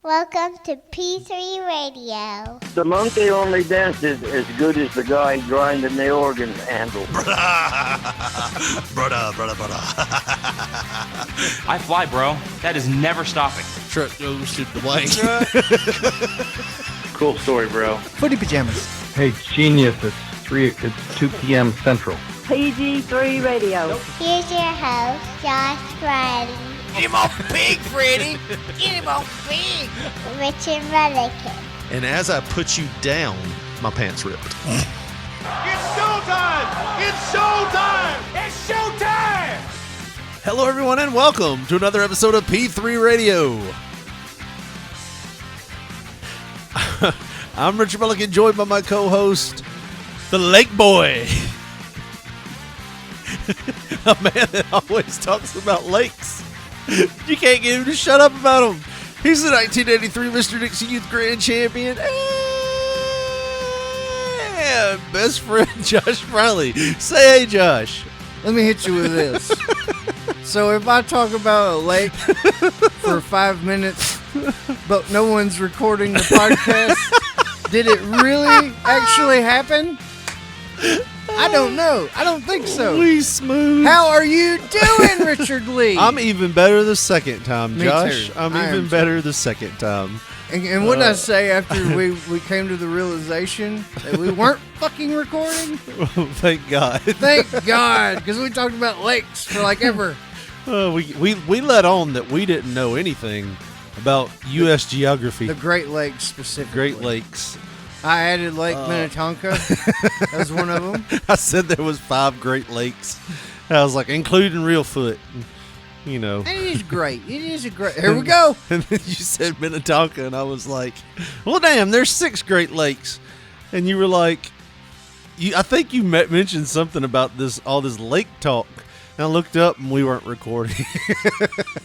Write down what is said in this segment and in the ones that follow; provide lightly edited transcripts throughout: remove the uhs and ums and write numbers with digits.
Welcome to P3 Radio. The monkey only dances as good as the guy grinding the organ handle. Brother. I fly, bro. That is never stopping. Truck goes to the blank. Cool story, bro. Footy pajamas. Hey, genius, it's 2 p.m. Central. PG3 Radio. Here's your host, Josh Riley. Get him off big, Freddy. Get him off big. Richard Mullican. And as I put you down, my pants ripped. It's showtime! It's showtime! It's showtime! Hello, everyone, and welcome to another episode of P3 Radio. I'm Richard Mullican, joined by my co-host, the Lake Boy. A man that always talks about lakes. You can't get him to shut up about them. He's the 1983 Mr. Dixie Youth Grand Champion and best friend Josh Riley. Say hey, Josh. Let me hit you with this. So if I talk about a lake for 5 minutes, but no one's recording the podcast, did it really actually happen? I don't know. I don't think so. We smooth. How are you doing, Richard Lee? I'm even better the second time, Me Josh. too. I'm I even am better the second time. And what did I say after we came to the realization that we weren't fucking recording? Thank God. Thank God, because we talked about lakes for like ever. We let on that we didn't know anything about U.S. geography. The Great Lakes specifically. Great Lakes. I added Lake Minnetonka. That was one of them. I said there was 5 Great Lakes. I was like, including Reelfoot. You know. And it is great. It is a great. Here we go. And then you said Minnetonka, and I was like, well, damn, there's 6 Great Lakes. And you were like, I think you mentioned something about all this lake talk. And I looked up, and we weren't recording.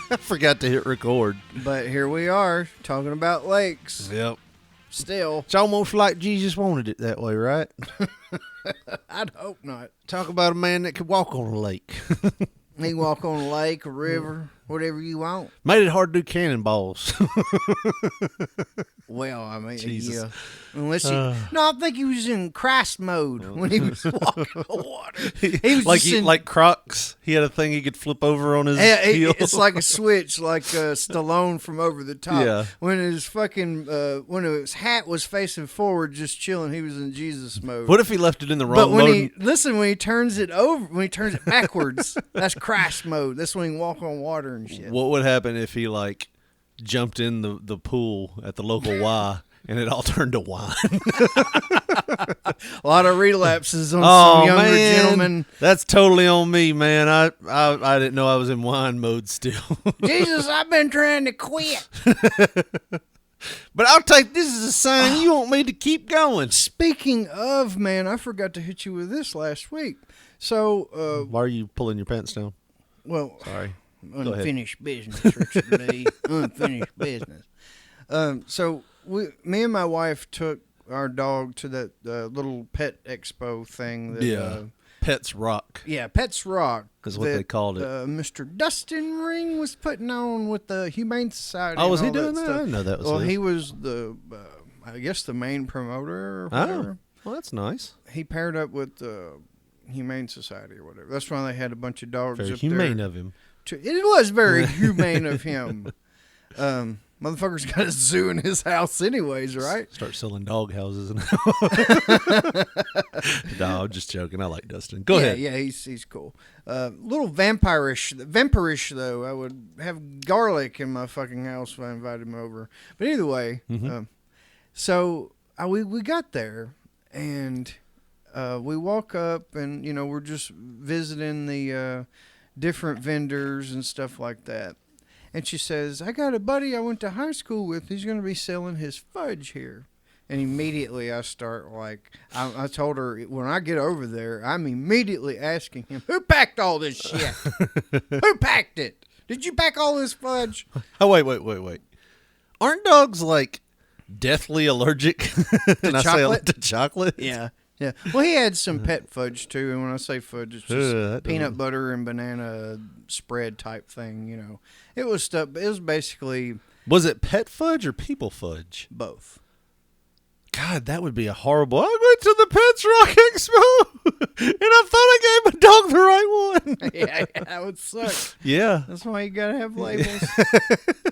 I forgot to hit record. But here we are, talking about lakes. Yep. Still. It's almost like Jesus wanted it that way, right? I'd hope not. Talk about a man that could walk on a lake. You can walk on a lake, a river, whatever you want. Made it hard to do cannonballs. Well, I mean, Jesus. yeah. Unless no, I think he was in Christ mode when he was walking on water. He was like just like Crocs. He had a thing he could flip over on his heel. It's like a switch, like Stallone from Over the Top. Yeah. When his fucking when his hat was facing forward, just chilling, he was in Jesus mode. What if he left it in the wrong But when mode? when he turns it over, when he turns it backwards, that's Christ mode. That's when he can walk on water and shit. What would happen if he like jumped in the pool at the local Y and it all turned to wine? A lot of relapses on some younger gentlemen. That's totally on me, man. I didn't know I was in wine mode still. Jesus, I've been trying to quit. But I'll take this as a sign you want me to keep going. Speaking of, man, I forgot to hit you with this last week. So, Why are you pulling your pants down? well, Sorry. unfinished business, Richard Lee. Unfinished business. So me and my wife took our dog to that little pet expo thing. That, Pets Rock. Yeah, Pets Rock. Is what they called it. Mr. Dustin Ring was putting on with the Humane Society. Oh, was he and all doing that? stuff. I didn't know that was Well, his. he was I guess the main promoter or whatever. Oh, well, that's nice. He paired up with the Humane Society or whatever. That's why they had a bunch of dogs Very up humane there. of him. It was very humane of him. Motherfucker's got a zoo in his house anyways, right? Start selling dog houses. No, I'm just joking. I like Dustin. Go ahead. Yeah, he's cool. Little vampirish though. I would have garlic in my fucking house if I invited him over. But either way, so we got there and we walk up and we're just visiting the different vendors and stuff like that. And she says, I got a buddy I went to high school with. He's going to be selling his fudge here. And immediately I start I told her when I get over there, I'm immediately asking him, who packed all this shit? Who packed it? Did you pack all this fudge? Oh, wait. Aren't dogs like deathly allergic chocolate? To chocolate? Yeah. Yeah. Well, he had some pet fudge too, and when I say fudge, it's just peanut butter and banana spread type thing. You know, it was stuff. It was basically Was it pet fudge or people fudge? Both. God, that would be a horrible. I went to the Pets Rock Expo and I thought I gave my dog the right one. Yeah, that would suck. Yeah. That's why you gotta have labels.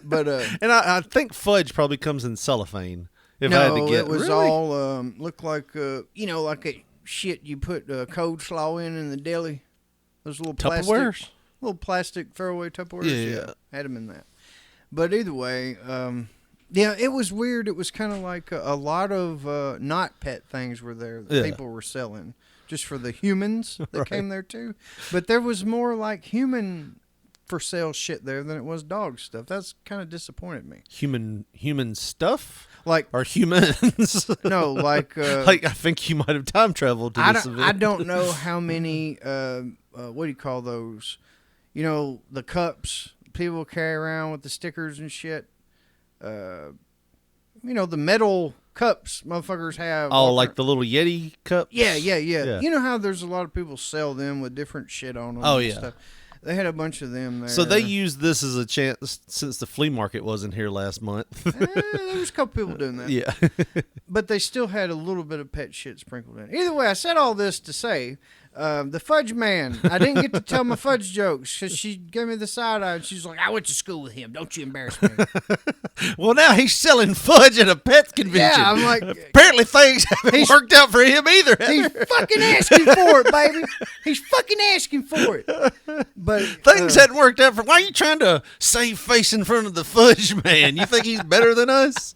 But And I think fudge probably comes in cellophane. If I had to no, get it was really? all looked like like a shit you put coleslaw in the deli. Those little Tupperwares? little plastic throwaway Tupperwares. Yeah. Had them in that. But either way, yeah, it was weird. It was kind of like a lot of not pet things were there that people were selling just for the humans that came there too. But there was more like human for sale shit there than it was dog stuff. That's kind of disappointed me. Human stuff? Like or humans? No, like like I think you might have time traveled to this event. I don't know how many what do you call those? You know, the cups people carry around with the stickers and shit. You know, the metal cups motherfuckers have. Oh, like the little Yeti cups? Yeah. You know how there's a lot of people sell them with different shit on them. Oh, and yeah. stuff. They had a bunch of them there. So they used this as a chance since the flea market wasn't here last month. There was a couple people doing that. Yeah. But they still had a little bit of pet shit sprinkled in. Either way, I said all this to say, the fudge man, I didn't get to tell my fudge jokes because she gave me the side eye and she's like, I went to school with him. Don't you embarrass me. Well, now he's selling fudge at a pet convention. Yeah, I'm like, apparently things haven't worked out for him either. He's fucking asking for it, baby. He's fucking asking for it. But things hadn't worked out for. Why are you trying to save face in front of the fudge man? You think he's better than us?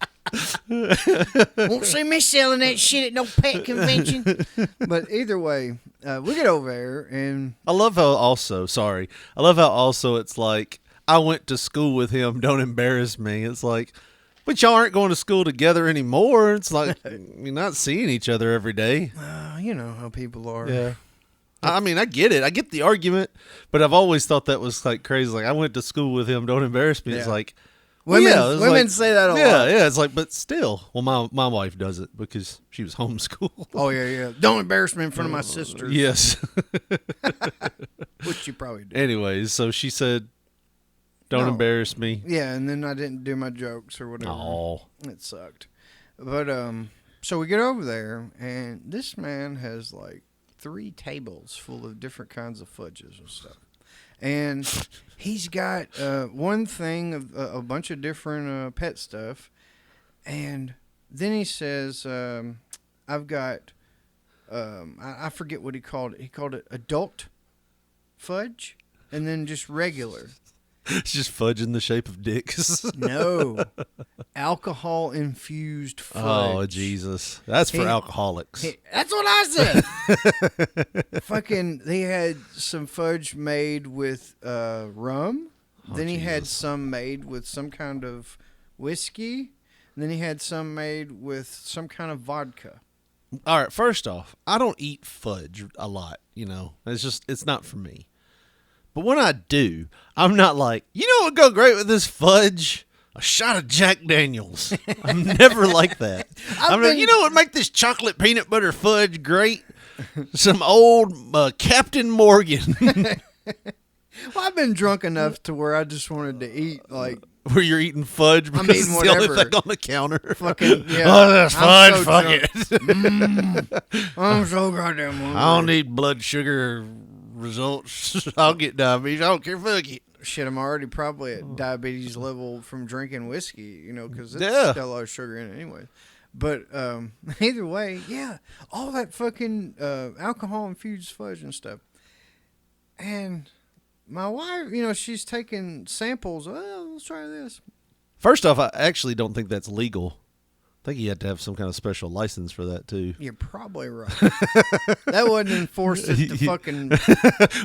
Won't see me selling that shit at no pet convention. But either way, we get over there and I love how also it's like I went to school with him. Don't embarrass me. It's like, but y'all aren't going to school together anymore. It's like you're not seeing each other every day. You know how people are. Yeah. I mean, I get it. I get the argument, but I've always thought that was like crazy. Like I went to school with him. Don't embarrass me. Yeah. It's like. Women like, say that a lot. Yeah, it's like, but still. Well, my wife does it because she was homeschooled. Oh, yeah. Don't embarrass me in front of my sisters. Yes. Which you probably do. Anyways, so she said, don't embarrass me. Yeah, and then I didn't do my jokes or whatever. Oh. It sucked. But, so we get over there, and this man has like 3 tables full of different kinds of fudges and stuff. And he's got one thing of a bunch of different pet stuff. And then he says, I've got, I forget what he called it. He called it adult fudge and then just regular. It's just fudge in the shape of dicks. No. Alcohol-infused fudge. Oh, Jesus. That's for alcoholics. That's what I said. Fucking, they had some fudge made with rum. Then he had some made with some kind of whiskey. And then he had some made with some kind of vodka. All right, first off, I don't eat fudge a lot, you know. It's not for me. But when I do, I'm not like, you know what would go great with this fudge? A shot of Jack Daniels. I'm never like that. You know what would make this chocolate peanut butter fudge great? Some old Captain Morgan. Well, I've been drunk enough to where I just wanted to eat, like... Where you're eating fudge because eating it's whatever. the only thing on the counter. Fucking, yeah. Oh, that's fudge, so fuck drunk. it. I'm so goddamn hungry. I don't need blood sugar results. I'll get diabetes. I don't care, fuck it. Shit, I'm already probably at diabetes level from drinking whiskey, you know, because it's got a lot of sugar in it anyway. But either way, yeah, all that fucking alcohol-infused fudge and stuff. And my wife, you know, she's taking samples. Oh, let's try this. First off, I actually don't think that's legal. I think you had to have some kind of special license for that, too. You're probably right. That wasn't enforced at the fucking...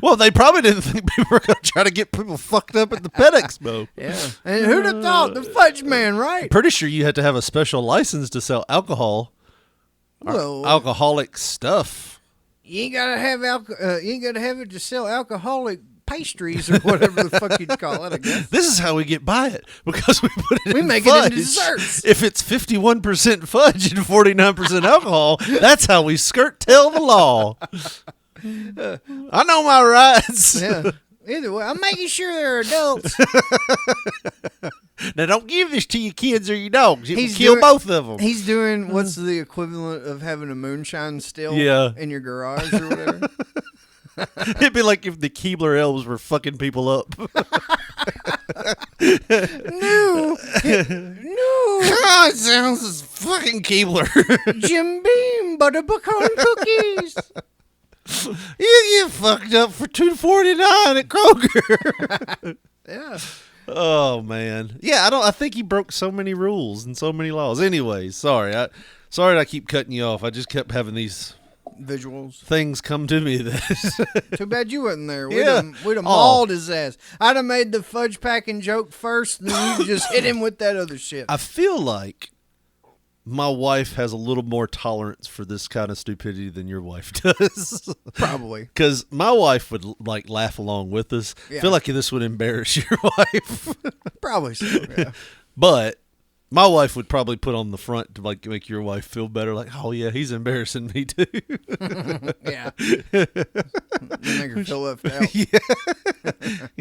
Well, they probably didn't think people were going to try to get people fucked up at the Pet Expo. Yeah. And who'd have thought? The fudge man, right? Pretty sure you had to have a special license to sell alcohol. Well, alcoholic stuff. You ain't gotta have you ain't gotta have it to sell alcoholic pastries or whatever the fuck you'd call it, I guess. This is how we get by it, because we put it in make fudge. it into desserts. If it's 51% fudge and 49% alcohol, that's how we skirt tail the law. I know my rights. Yeah. Either way, I'm making sure they're adults. Now, don't give this to your kids or your dogs. It will He's kill doing- both of them. He's doing what's the equivalent of having a moonshine still in your garage or whatever. It'd be like if the Keebler elves were fucking people up. No. God, it sounds as fucking Keebler. Jim Beam, butterpecan cookies. You get fucked up for $2.49 at Kroger. Yeah. Oh man, yeah. I think he broke so many rules and so many laws. Anyways, sorry that I keep cutting you off. I just kept having these Visuals. things come to me that Too bad you wasn't there. Yeah. We'd have mauled his ass. I'd have made the fudge packing joke first, and then you just hit him with that other shit. I feel like my wife has a little more tolerance for this kind of stupidity than your wife does. Probably. Because my wife would like laugh along with us. I Yeah. feel like this would embarrass your wife. Probably so, yeah. But my wife would probably put on the front to like make your wife feel better. Like, oh yeah, he's embarrassing me too. Yeah. Make her feel left out. You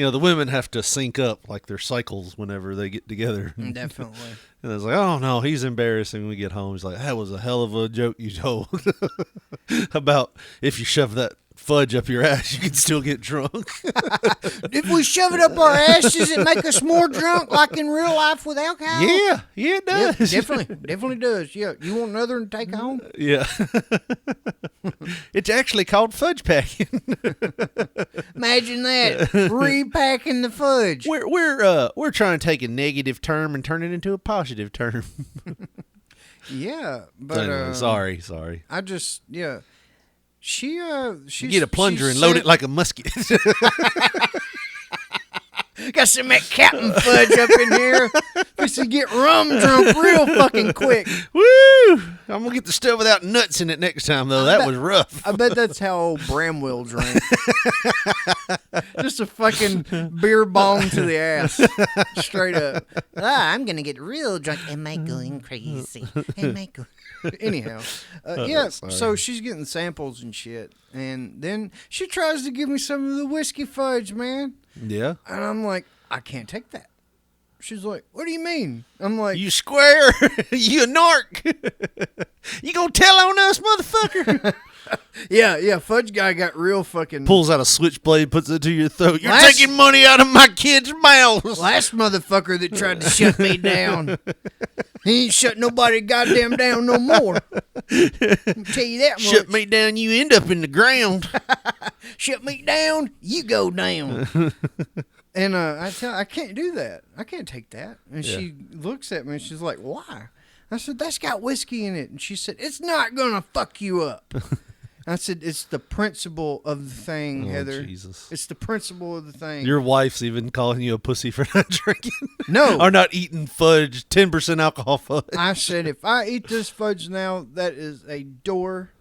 know, the women have to sync up like their cycles whenever they get together. Definitely. And it's like, oh no, he's embarrassing when we get home. He's like, that was a hell of a joke you told about if you shove that fudge up your ass, you can still get drunk. If we shove it up our ass, does it make us more drunk like in real life with alcohol? Yeah, it Yeah, does. definitely does. Yeah. You want another and take home? Yeah. It's actually called fudge packing. Imagine that. Repacking the fudge. We're trying to take a negative term and turn it into a positive term. Yeah, but Anyway, sorry. I just She You get a plunger and load it like a musket. Got some of that Captain Fudge up in here. Just to get rum drunk real fucking quick. Woo! I'm gonna get the stuff without nuts in it next time though. That was rough. I bet that's how old Bramwell drank. Just a fucking beer bong to the ass. Straight up. I'm going to get real drunk. Am I going crazy? Am I going... Anyhow. So she's getting samples and shit. And then she tries to give me some of the whiskey fudge, man. Yeah. And I'm like, I can't take that. She's like, what do you mean? I'm like, You square. You a narc. You gonna tell on us, motherfucker? yeah, Fudge Guy got real fucking... Pulls out a switchblade, puts it to your throat. You're Last- taking money out of my kids' mouths. Last motherfucker that tried to shut me down. He ain't shut nobody goddamn down no more. I'll tell you that much. Shut me down, you end up in the ground. Shut me down, you go down. And I can't do that. I can't take that. And she looks at me and she's like, why? I said, that's got whiskey in it. And she said, it's not going to fuck you up. I said, it's the principle of the thing, Heather. Jesus. It's the principle of the thing. Your wife's even calling you a pussy for not drinking. No. Or not eating fudge, 10% alcohol fudge. I said, if I eat this fudge now, that is a door,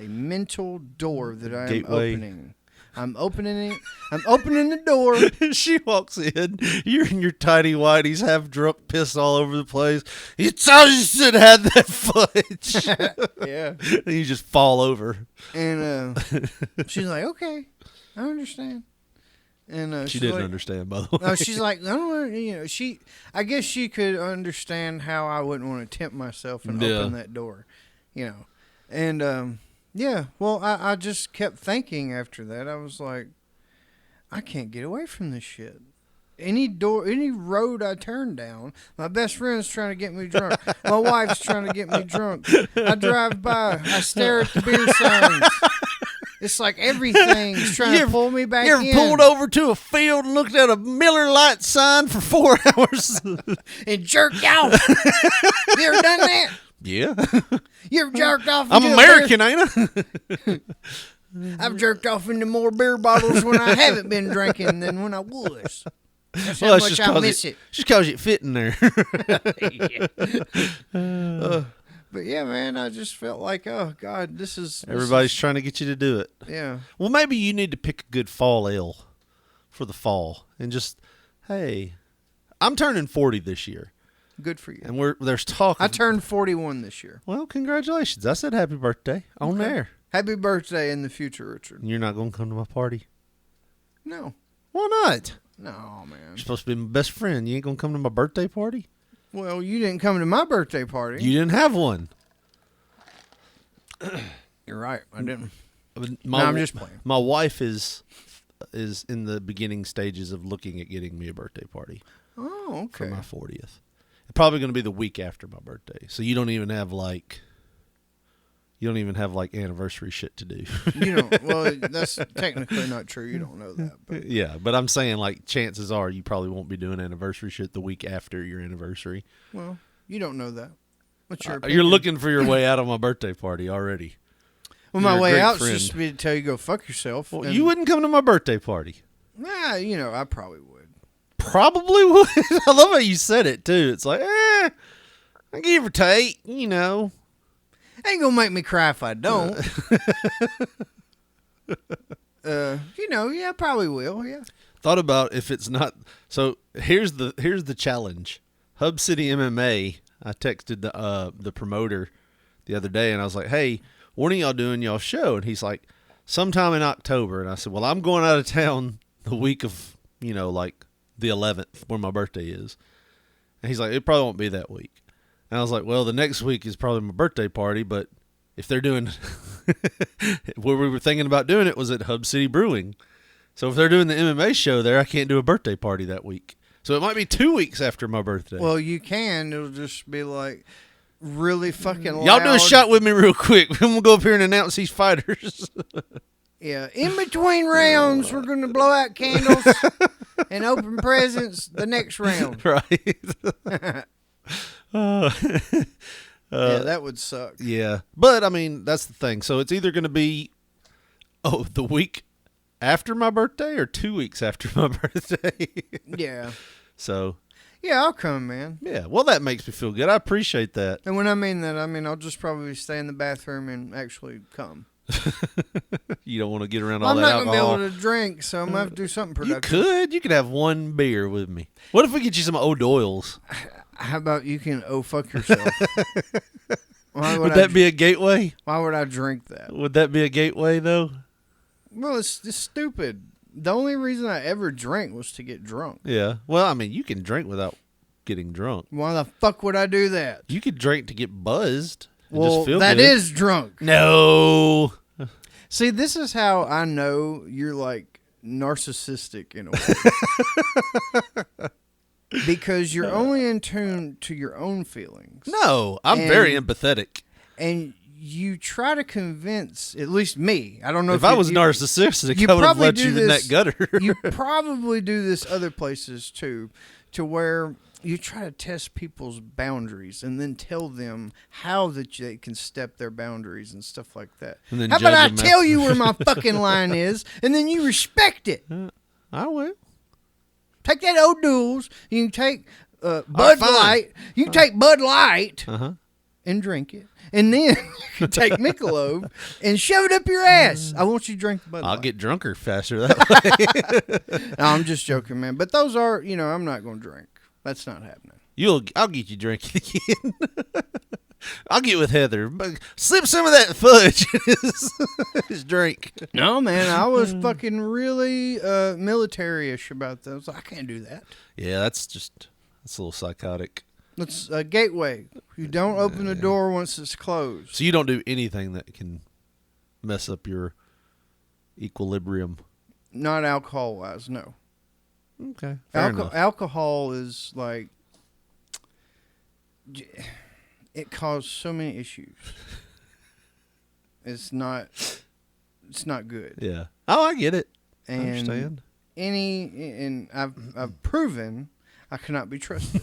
a mental door that I am Gateway. opening. I'm opening it. I'm opening the door. She walks in. You're in your tidy whities, half drunk, pissed all over the place. You told you should have had that fudge. Yeah. And you just fall over. And she's like, okay, I understand. And She she's didn't like, understand, by the way. No, she's like, I don't, I guess she could understand how I wouldn't want to tempt myself and open that door, And yeah, well, I just kept thinking after that. I was like, I can't get away from this shit. Any road I turn down, my best friend's trying to get me drunk. My wife's trying to get me drunk. I drive by, I stare at the beer signs. It's like everything's trying to pull me back in. You ever pulled over to a field and looked at a Miller Lite sign for 4 hours? And jerked off. You ever done that? Yeah. You ever jerked off? I'm into a American, ain't I? I've jerked off into more beer bottles when I haven't been drinking than when I was. That's how Well, much I miss it. Just because it fit in there. But yeah, man, I just felt like, oh God, this is Everybody's trying to get you to do it. Yeah. Well, maybe you need to pick a good fall ale for the fall and just, hey, I'm turning 40 this year. Good for you. And there's talk. I turned 41 this year. Well, congratulations. I said happy birthday on air. Happy birthday in the future, Richard. And you're not going to come to my party? No. Why not? No, man. You're supposed to be my best friend. You ain't gonna come to my birthday party? Well, you didn't come to my birthday party. You didn't have one. You're right. I didn't. No, I'm just playing. My wife is in the beginning stages of looking at getting me a birthday party Oh, for okay. my 40th. It's probably going to be the week after my birthday. So you don't even have like anniversary shit to do. You don't. Well, that's technically not true. You don't know that. But Yeah, but I'm saying like chances are you probably won't be doing anniversary shit the week after your anniversary. well, you don't know that. What's your You're opinion? looking for your way out of my birthday party already. Well, my you're a way great out is friend. just to be to tell you go fuck yourself. Well, and- you wouldn't come to my birthday party. Nah, you know, I probably would. Probably would. I love how you said it too. It's like, give or take, you know. Ain't gonna make me cry if I don't. You know, yeah, I probably will. Yeah. Thought about if it's not. So here's the challenge. Hub City MMA. I texted the promoter the other day, and I was like, "Hey, when are y'all doing y'all show?" And he's like, "Sometime in October." And I said, "Well, I'm going out of town the week of, like the 11th, where my birthday is." And he's like, "It probably won't be that week." And I was like, "Well, the next week is probably my birthday party, but if they're doing where we were thinking about doing it was at Hub City Brewing. So if they're doing the MMA show there, I can't do a birthday party that week. So it might be 2 weeks after my birthday." Well, you can. It'll just be like really fucking loud. Y'all do a shot with me real quick. Then we'll go up here and announce these fighters. Yeah. In between rounds, we're gonna blow out candles and open presents the next round. Right. Yeah, that would suck. Yeah. But, I mean, that's the thing. So it's either going to be, the week after my birthday or 2 weeks after my birthday. Yeah. So, Yeah, I'll come, man. yeah. Well, that makes me feel good. I appreciate that. And when I mean that, I mean I'll just probably stay in the bathroom and actually come. You don't want to get around all I'm that not gonna alcohol. be able to drink, so I'm gonna have to do something You productive. could. You could have one beer with me. What if we get you some Old Doyle's? How about you can fuck yourself? Why Would that be a gateway? Why would I drink that? Would that be a gateway, though? Well, it's stupid. The only reason I ever drank was to get drunk. Yeah. Well, I mean, you can drink without getting drunk. Why the fuck would I do that? You could drink to get buzzed. And Well, just feel that good. is drunk. No. See, this is how I know you're like narcissistic in a way. Because you're only in tune to your own feelings. No, I'm very empathetic. And you try to convince, at least me, I don't know If I was narcissistic, you I would have probably let do you in that this- gutter. You probably do this other places too, to where you try to test people's boundaries and then tell them how that they can step their boundaries and stuff like that. And then How about I judge them tell after. you where my fucking line is, and then you respect it. I will. Take that old duels. You can take Bud fine. Light. You can take Bud Light Uh-huh. and drink it, and then you can take Michelob and shove it up your ass. I want you to drink the Bud I'll Light. get drunker faster that way. No, I'm just joking, man. But those are, I'm not going to drink. That's not happening. I'll get you drinking again. I'll get with Heather. But slip some of that fudge in his drink. No, man, I was fucking really military-ish about those. I can't do that. Yeah, that's a little psychotic. It's a gateway. You don't open the door once it's closed. So you don't do anything that can mess up your equilibrium. Not alcohol-wise, no. Okay, fair enough. Alcohol is like, it caused so many issues. It's not good. Yeah. Oh, I get it. I And understand. and I've proven I cannot be trusted.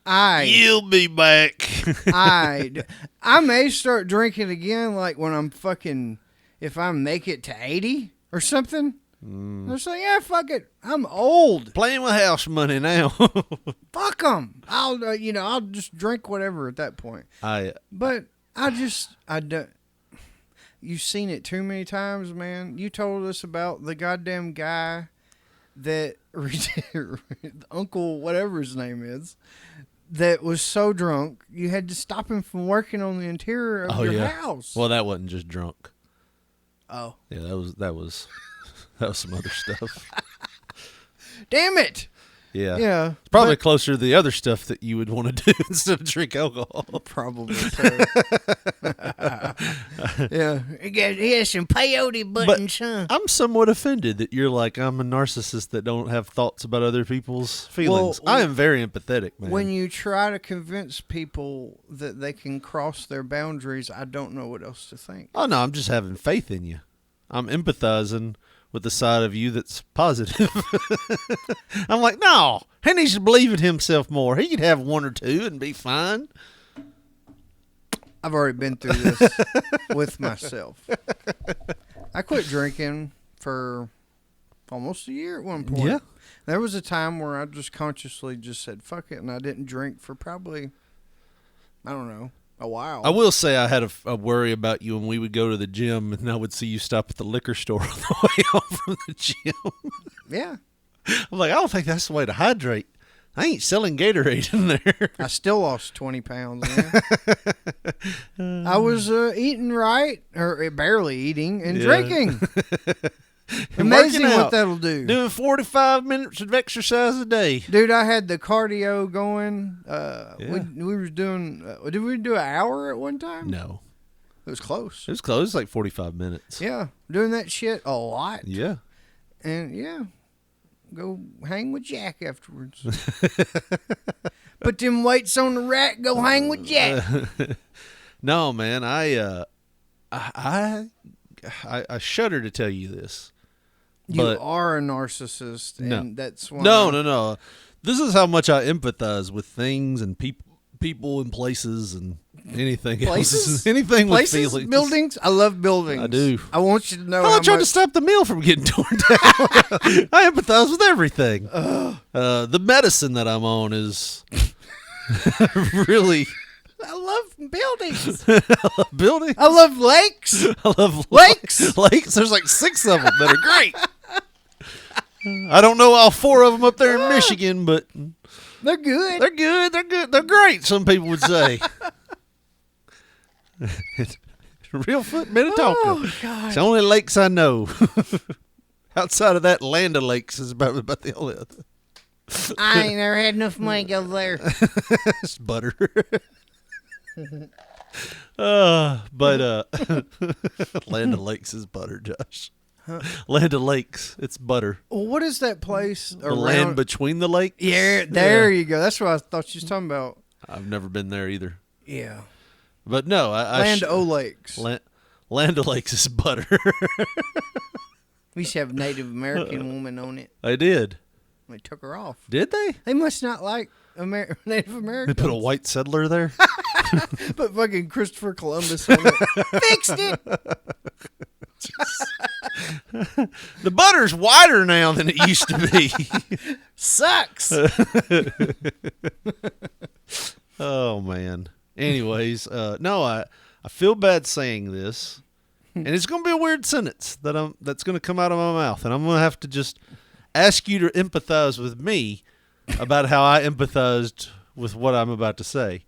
You'll be back. I may start drinking again, like when I'm if I make it to 80 or something. I'm just like, yeah, fuck it. I'm old. Playing with house money now. Fuck them. I'll just drink whatever at that point. But I don't. You've seen it too many times, man. You told us about the goddamn guy that Uncle whatever his name is, that was so drunk you had to stop him from working on the interior of your house. Well, that wasn't just drunk. Oh, Yeah, that was That was some other stuff. Damn it. Yeah. Yeah. It's probably closer to the other stuff that you would want to do instead of drink alcohol. Probably so. Yeah. He has some peyote buttons, huh? I'm somewhat offended that you're like, I'm a narcissist that don't have thoughts about other people's feelings. Well, I am very empathetic, man. When you try to convince people that they can cross their boundaries, I don't know what else to think. Oh, no, I'm just having faith in you. I'm empathizing with the side of you that's positive. I'm like, no, he needs to believe in himself more. He could have one or two and be fine. I've already been through this with myself. I quit drinking for almost a year at one point. Yeah. There was a time where I just consciously just said, fuck it, and I didn't drink for probably, I don't know, a while. I will say I had a worry about you when we would go to the gym and I would see you stop at the liquor store on the way home from the gym. Yeah. I'm like, I don't think that's the way to hydrate. I ain't selling Gatorade in there. I still lost 20 pounds, man. I was eating right, or barely eating, and drinking. Amazing working what out. that'll do. Doing 45 minutes of exercise a day. Dude, I had the cardio going. Yeah. We were doing, did we do an hour at one time? No. It was close. It was close. It was like 45 minutes. Yeah, doing that shit a lot. Yeah. And yeah, go hang with Jack afterwards. Put them weights on the rack, go hang with Jack. No, man, I shudder to tell you this. You but are a narcissist, and No. that's why. No. This is how much I empathize with things and people and places and anything Places? else. Anything Places, with feelings. buildings. I love buildings. I do. I want you to know. Well, how I tried to much- stop the mill from getting torn down. I empathize with everything. The medicine that I'm on is really I love buildings. building. I love lakes. I love Lakes? Lakes. There's like 6 of them that are great. I don't know all 4 of them up there in Michigan, but They're good. they're good. They're good. They're great. Some people would say. Real Foot, Minnetonka. Oh, God. It's the only lakes I know. Outside of that, Land of Lakes is about the only other. I ain't never had enough money to go there. It's butter. But Land of Lakes is butter, Josh. Land of Lakes, it's butter. Well, what is that place? The land between the lakes. Yeah, there you go. That's what I thought you was talking about. I've never been there either. Yeah. But no, Land O Lakes. Land of Lakes is butter. We used to have a Native American woman on it. I did. They took her off. Did they? They must not like Native They Americans. put a white settler there. Put fucking Christopher Columbus on it. Fixed it. The butter's wider now than it used to be. Sucks. Oh man. Anyways, no, I feel bad saying this, and it's gonna be a weird sentence that's gonna come out of my mouth, and I'm gonna have to just ask you to empathize with me about how I empathized with what I'm about to say.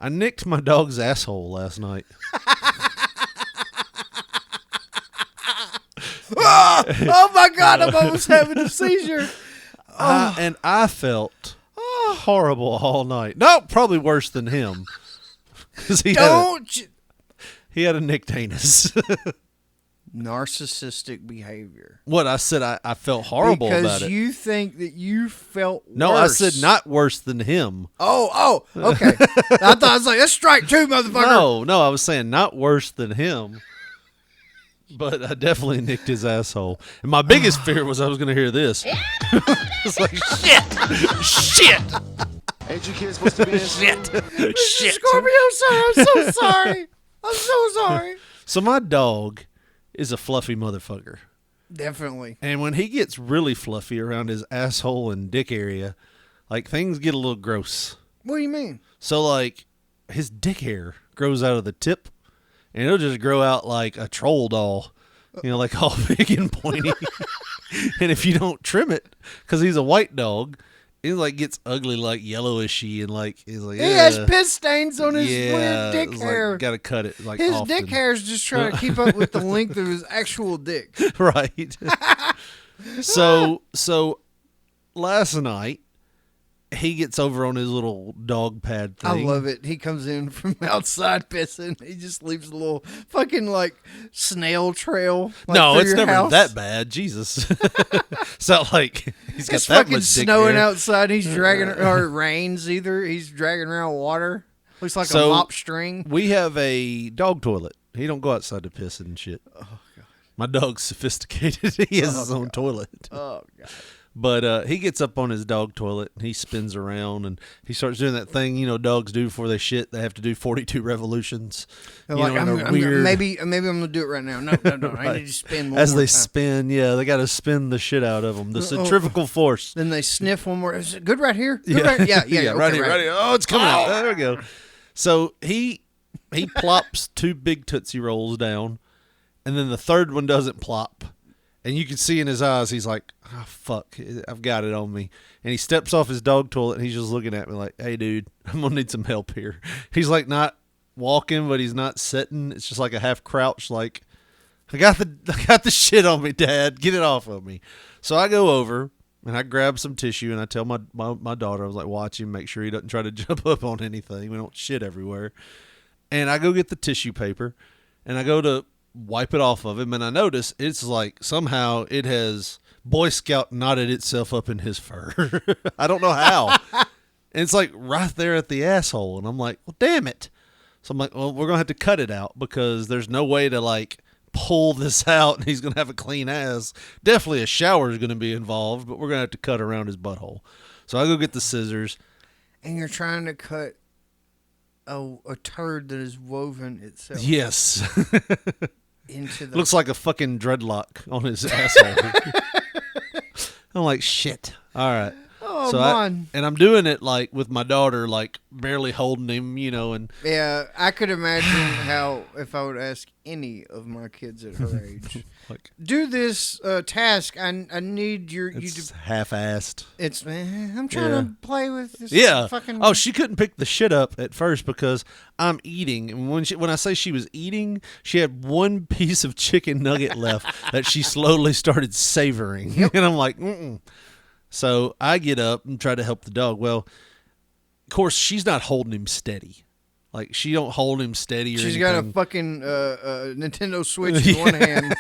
I nicked my dog's asshole last night. Oh my God! I'm almost having a seizure. And I felt horrible all night. No, probably worse than him. 'Cause he had a nicked anus. Narcissistic behavior. What I said, I felt horrible because about it. you think that you felt No, worse. I said not worse than him. Oh, okay. I thought I was like, that's strike 2, motherfucker. No, I was saying not worse than him. But I definitely nicked his asshole. And my biggest fear was I was going to hear this. It's like, shit. Ain't you kids supposed to be in Shit. Scorpio, sir, I'm so sorry. I'm so sorry. So my dog is a fluffy motherfucker. Definitely. And when he gets really fluffy around his asshole and dick area, like things get a little gross. What do you mean? So like his dick hair grows out of the tip and it'll just grow out like a troll doll, you know, like all big and pointy. And if you don't trim it, because he's a white dog, it like gets ugly, like yellowishy, and like he's like, He has piss stains on his yeah, weird dick it's hair. Like, gotta cut it. Like His often. dick hair is just trying to keep up with the length of his actual dick. Right. So last night he gets over on his little dog pad thing. I love it. He comes in from outside pissing. He just leaves a little fucking like snail trail. Like, No, through it's your never house. that bad. Jesus. It's not like he's got It's that fucking much dick snowing hair. outside. He's dragging, or it rains either. He's dragging around water. Looks like a So- mop string. We have a dog toilet. He don't go outside to piss and shit. Oh god. My dog's sophisticated. He has his own toilet. Oh god. But he gets up on his dog toilet and he spins around and he starts doing that thing dogs do before they shit. They have to do 42 revolutions. They're You like, know, in a I'm weird- maybe I'm gonna do it right now. No. I need to spin one As more they time. spin, yeah, they got to spin the shit out of them. The centrifugal force. Then they sniff one more. Is it good right here? Good Yeah. right? Yeah, okay, right here. Oh, it's coming out. There we go. So he plops 2 big Tootsie Rolls down, and then the third one doesn't plop. And you can see in his eyes, he's like, oh, fuck, I've got it on me. And he steps off his dog toilet, and he's just looking at me like, hey, dude, I'm going to need some help here. He's like not walking, but he's not sitting. It's just like a half crouch, like, I got the shit on me, Dad. Get it off of me. So I go over, and I grab some tissue, and I tell my daughter, I was like, watch him, make sure he doesn't try to jump up on anything. We don't shit everywhere. And I go get the tissue paper, and I go to wipe it off of him, and I notice it's like somehow it has Boy Scout knotted itself up in his fur. I don't know how. And it's like right there at the asshole, and I'm like, well, damn it. So I'm like, well, we're going to have to cut it out because there's no way to like pull this out and he's going to have a clean ass. Definitely a shower is going to be involved, but we're going to have to cut around his butthole. So I go get the scissors. And you're trying to cut a turd that is woven itself Yes. into the... Looks like a fucking dreadlock on his asshole. I'm like, shit. All right. Oh, so man. and I'm doing it like with my daughter, like barely holding him, and Yeah, I could imagine how if I would ask any of my kids at her age, like do this task. I need you it's to. half-assed. It's I'm trying Yeah. to play with this. Yeah. Fucking. Oh, she couldn't pick the shit up at first because I'm eating, and when I say she was eating, she had one piece of chicken nugget left that she slowly started savoring, and I'm like, mm-mm. So I get up and try to help the dog. Well, of course, she's not holding him steady. Like, she don't hold him steady or She's anything. got a fucking Nintendo Switch in one hand,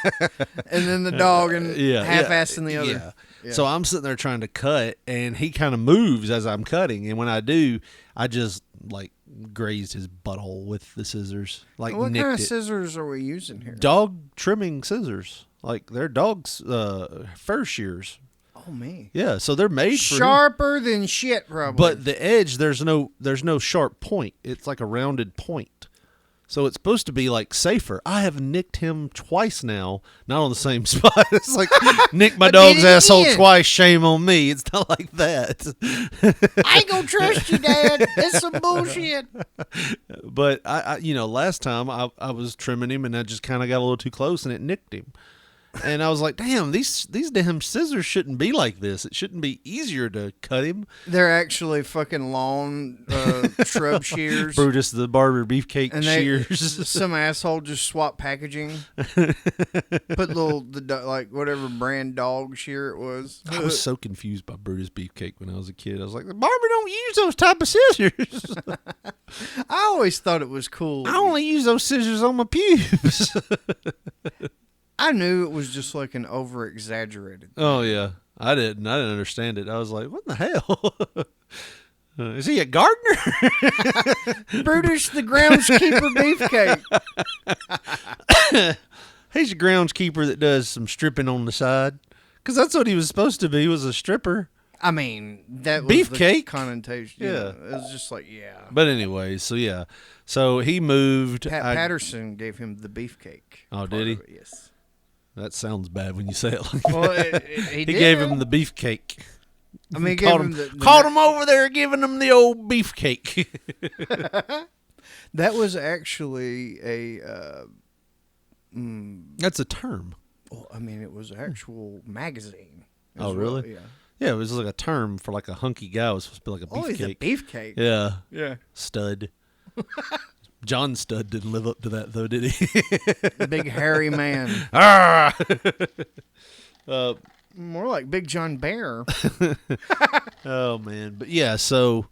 and then the dog and half-assed in the other. Yeah. So I'm sitting there trying to cut, and he kind of moves as I'm cutting. And when I do, I just, like, grazed his butthole with the scissors. Like, What nicked kind of it. scissors are we using here? Dog trimming scissors. Like, they're dog's fur shears. Oh, me. Yeah, so they're made for him. Sharper than shit, probably. But the edge, there's no sharp point. It's like a rounded point. So it's supposed to be like safer. I have nicked him twice now, not on the same spot. It's like nick my I did dog's it asshole again. twice, shame on me. It's not like that. I ain't gonna trust you, Dad. It's some bullshit. But I last time I was trimming him and I just kind of got a little too close and it nicked him. And I was like, damn, these damn scissors shouldn't be like this. It shouldn't be easier to cut him. They're actually fucking lawn shrub shears. Brutus the Barber Beefcake And shears. some asshole just swapped packaging. Put like whatever brand dog shear it was. I was so confused by Brutus Beefcake when I was a kid. I was like, the barber don't use those type of scissors. I always thought it was cool. I only use those scissors on my pubes. I knew it was just like an over exaggerated. Oh yeah, I didn't understand it. I was like, what in the hell? Is he a gardener? Brutus the groundskeeper beefcake. He's a groundskeeper that does some stripping on the side. Because that's what he was supposed to be, was a stripper. I mean, that was Beefcake? the connotation. Yeah. It was just like, yeah. But anyway, so yeah. So he moved. Patterson gave him the beefcake. Oh, did he? Part of it, yes. That sounds bad when you say it like Well, that. he He did. gave him the beefcake. I mean, he Caught gave him caught him over there giving him the old beefcake. That was actually a. That's a term. Well, I mean, it was an actual magazine. Oh, really? Yeah. Yeah, it was like a term for like a hunky guy. It was supposed to be like a Oh, he's a beefcake. beefcake. Yeah. Yeah. Stud. John Stud didn't live up to that though, did he? Big hairy man. Ah! More like Big John Bear. Oh man, but yeah, so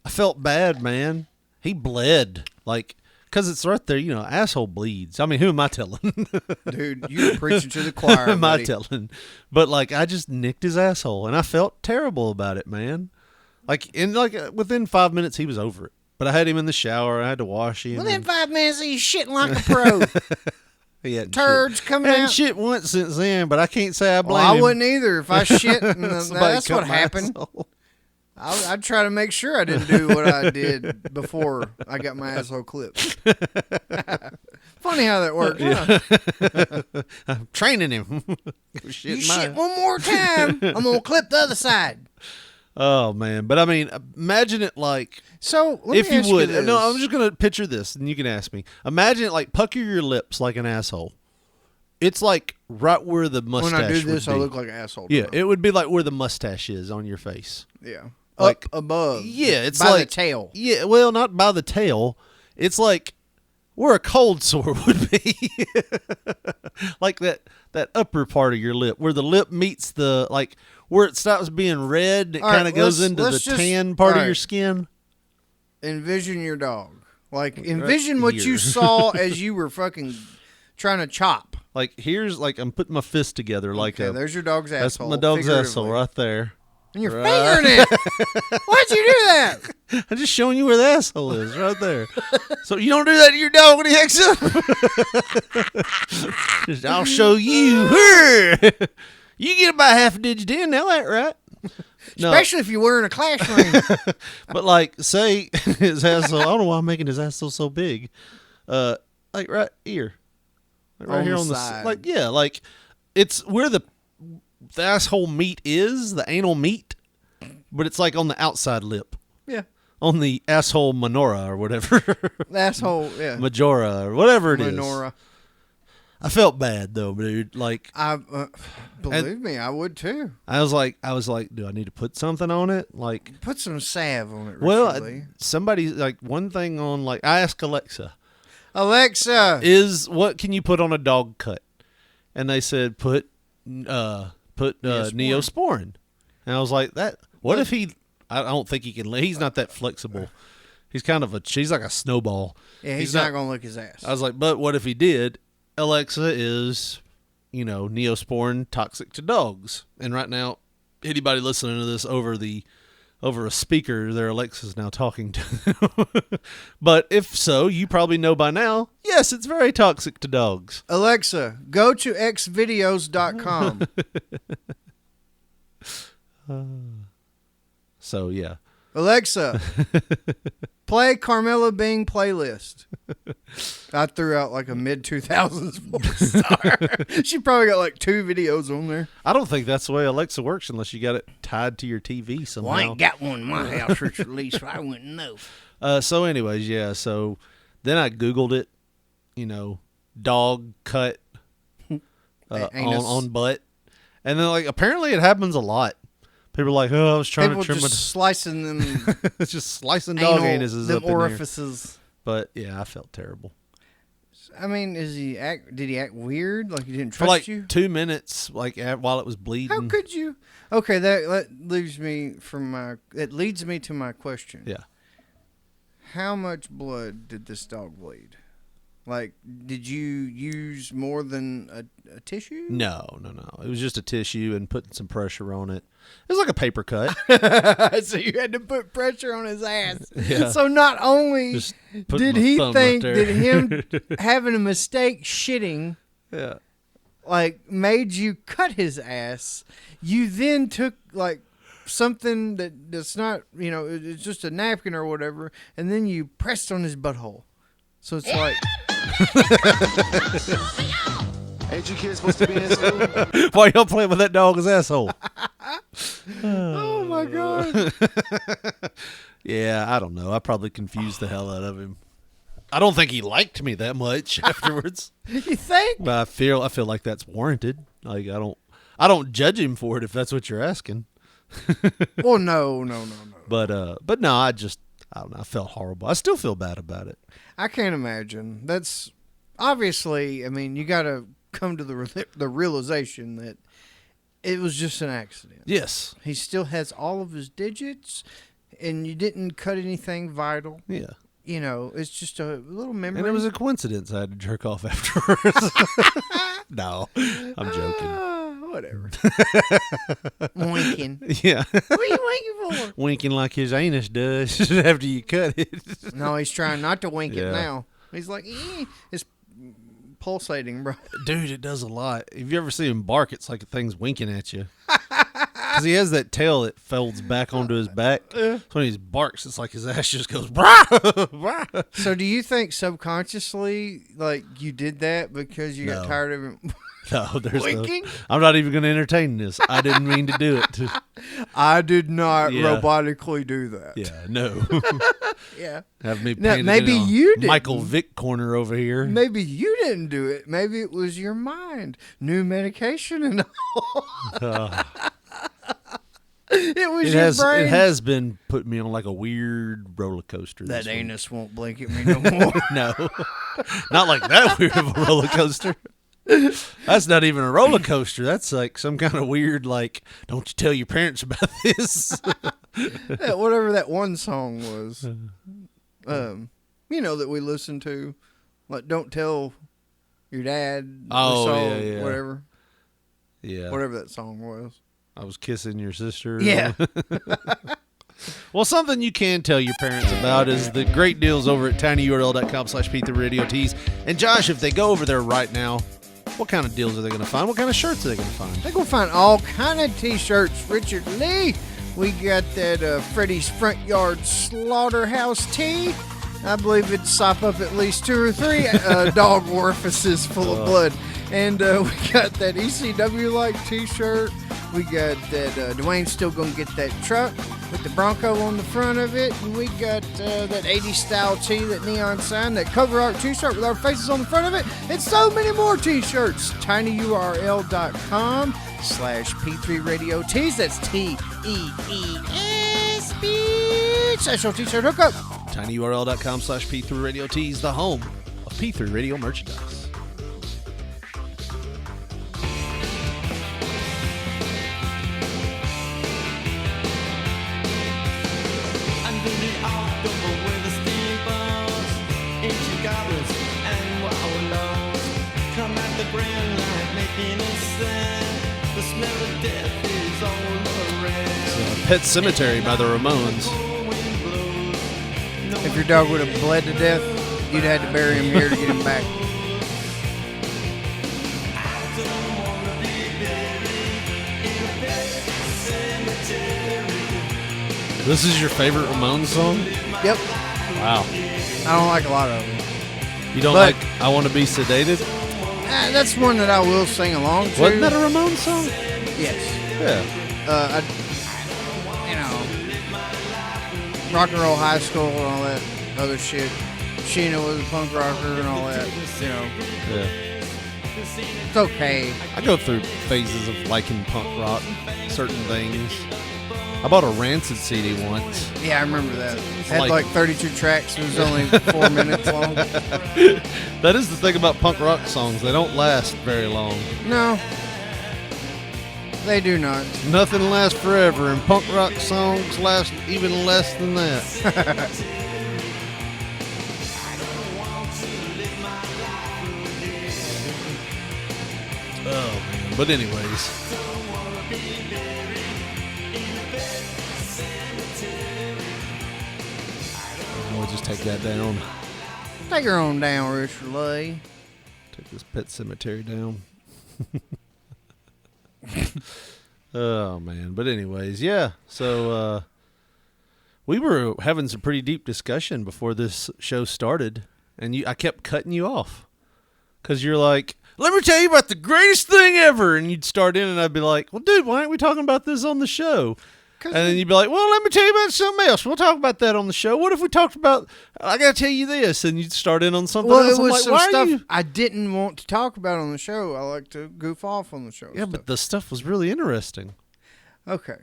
I felt bad, man. He bled, like, cause it's right there. You know, asshole bleeds. I mean, who am I telling? Dude, you were preaching to the choir, Who am I buddy. telling? But like, I just nicked his asshole, and I felt terrible about it, man. Within 5 minutes, he was over it. But I had him in the shower. I had to wash him. Within and 5 minutes, he's shitting like a pro. he hadn't Turds shit. coming hadn't out. shit once since then, but I can't say I blame Well, I him. wouldn't either. If I shit, and Somebody that's cut what my happened. asshole. I'd try to make sure I didn't do what I did before I got my asshole clipped. Funny how that works, huh? I'm training him. You shit one more time, I'm going to clip the other side. Oh man, but I mean, imagine it like So, let if me ask you would. this. No, I'm just gonna picture this, and you can ask me. Imagine it like pucker your lips like an asshole. It's like right where the mustache. When I do this, would I be. look like an asshole. Yeah, to it would be like where the mustache is on your face. Yeah. Like- Up above. Yeah, it's by like the tail. Yeah, well, not by the tail. It's like where a cold sore would be, like that upper part of your lip, where the lip meets the like where it stops being red. It All right, kind of goes let's- into let's the just- tan part all of your right. skin. Envision your dog. Like, envision what you here. saw as you were fucking trying to chop. Like here's like I'm putting my fist together like Okay, a. there's your dog's That's asshole. my dog's figuratively. asshole right there. And you're Right. fingering it. Why'd you do that? I'm just showing you where the asshole is, right there. So you don't do that to your dog when he acts up. Just, I'll show you. You get about half a digit in now, that right? No, Especially if you're wearing a clash ring. but like, say his asshole. I don't know why I'm making his asshole so big. Like right here, like right On here the on the side. like yeah, like it's where the asshole meat is, the anal meat, but it's like on the outside lip, Yeah. on the asshole menorah or whatever, The asshole, yeah. majora or whatever it is. Menorah. I felt bad though, dude. Like Believe me, I would too. I was like, do I need to put something on it? Like, Put some salve on it, well, Richard Lee. somebody like one thing on like I asked Alexa, Alexa. is what can you put on a dog cut? And they said put Neosporin. And I was like, that. What if he? I don't think he can. He's not that flexible. He's kind of he's like a snowball. Yeah, he's not going to lick his ass. I was like, but what if he did? Alexa is, Neosporin toxic to dogs. And right now, anybody listening to this over a speaker, their Alexa's now talking to them. But if so, you probably know by now, yes, it's very toxic to dogs. Alexa, go to xvideos.com. So, yeah. Alexa, play Carmela Bing playlist. I threw out like a mid-2000s porn star. She probably got like 2 videos on there. I don't think that's the way Alexa works unless you got it tied to your TV somehow. Well, I ain't got one in my house, Richard Lee, so I wouldn't know. So anyways, yeah, so then I Googled it, dog cut Anus. on butt. And then like apparently it happens a lot. People are like, oh, I was trying People to trim just slicing them it's just slicing dog anal, anuses them up in there. orifices. But yeah, I felt terrible. I mean, did he act weird? Like he didn't For trust like you? 2 minutes, like while it was bleeding. How could you? Okay, that leaves me it leads me to my question. Yeah. How much blood did this dog bleed? Like, did you use more than a tissue? No. It was just a tissue and putting some pressure on it. It was like a paper cut. So you had to put pressure on his ass. Yeah. So not only Just put did my he thumb think right there. that him having a mistake shitting Yeah. like made you cut his ass, you then took like something that's not, it's just a napkin or whatever, and then you pressed on his butthole. So it's like Ain't you kids supposed to be in school? Why y'all playing with that dog's asshole? oh my god. Yeah, I don't know. I probably confused the hell out of him. I don't think he liked me that much afterwards. You think? But I feel like that's warranted. Like I don't judge him for it if that's what you're asking. Well, no. But no, I don't know. I felt horrible. I still feel bad about it. I can't imagine. That's obviously. I mean, you got to come to the realization that it was just an accident. Yes. He still has all of his digits, and you didn't cut anything vital. Yeah. You know, it's just a little memory. And it was a coincidence I had to jerk off afterwards. No, I'm joking. Whatever. Winking. Yeah. What are you winking for? Winking like his anus does after you cut it. No, he's trying not to wink Yeah. it now. He's like, it's pulsating, bro. Dude, it does a lot. If you ever see him bark, it's like a thing's winking at you. Because he has that tail that folds back onto his back. So when he barks, it's like his ass just goes, brah, brah. So do you think subconsciously, like, you did that because you got No. tired of him? No, there's Winking? I'm not even going to entertain this. I didn't mean to do it. I did not Yeah. robotically do that. Yeah, no. Yeah. Have me Now, painted maybe in a you didn't. Michael Vick corner over here. Maybe you didn't do it. Maybe it was your mind. New medication and all. It was your brain. It has been putting me on like a weird roller coaster. That this week. anus won't blink at me no more. No, not like that weird of a roller coaster. That's not even a roller coaster. That's like some kind of weird, like, don't you tell your parents about this. Yeah, whatever that one song was. You know, that we listened to. Like, don't tell your dad. Oh, the song, yeah. Whatever. Yeah. Whatever that song was. I was kissing your sister. Yeah. Well, something you can tell your parents about is the great deals over at tinyurl.com/P3RadioTees. And Josh, if they go over there right now, what kind of deals are they going to find? What kind of shirts are they going to find? They're going to find all kind of T-shirts. Richard Lee. We got that Freddy's Front Yard Slaughterhouse tee. I believe it'd sop up at least 2 or 3 dog orifices full of blood. And we got that ECW-like T-shirt. We got that Dwayne's still going to get that truck with the Bronco on the front of it. And we got that 80s style tee, that neon sign, that cover art T-shirt with our faces on the front of it. And so many more T-shirts. tinyurl.com/P3RadioTees. That's TEES. Special T-shirt hookup. tinyurl.com/P3RadioTees, the home of P3 Radio merchandise. Pet Cemetery by the Ramones. If your dog would have bled to death, you'd had to bury him here to get him back. This is your favorite Ramones song? Yep. Wow. I don't like a lot of them. You don't But- like I Want to Be Sedated? That's one that I will sing along to. Wasn't that a Ramones song? Yes. Yeah. Rock and Roll High School and all that other shit. Sheena was a punk rocker and all that. You know, Yeah. it's okay. I go through phases of liking punk rock, certain things. I bought a Rancid CD once. Yeah, I remember that. It had Like- like 32 tracks and it was only 4 minutes long. That is the thing about punk rock songs. They don't last very long. No, they do not. Nothing lasts forever, and punk rock songs last even less than that. Oh, man. But anyways. We'll just take that down. Take her on down, Richard Lee. Take this Pet Cemetery down. Oh, man. But anyways, yeah. So, we were having some pretty deep discussion before this show started, and I kept cutting you off. Because you're like, let me tell you about the greatest thing ever. And you'd start in, and I'd be like, well, dude, why aren't we talking about this on the show? And then you'd be like, well, let me tell you about something else. We'll talk about that on the show. What if we talked about, I got to tell you this. And you'd start in on something Well, else. it I'm was like, some why are stuff you? I didn't want to talk about on the show. I like to goof off on the show. Yeah, but the stuff was really interesting. Okay.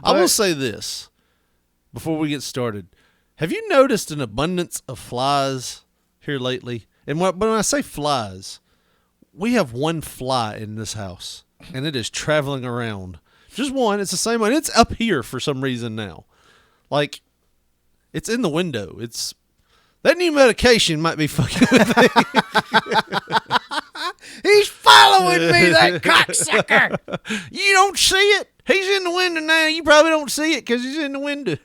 I will say this before we get started. Have you noticed an abundance of flies here lately? And when I say flies, we have one fly in this house, and it is traveling around. Just one. It's the same one. It's up here for some reason now. Like, it's in the window. It's that new medication might be fucking with me. He's following me, that cocksucker. You don't see it. He's in the window now. You probably don't see it because he's in the window.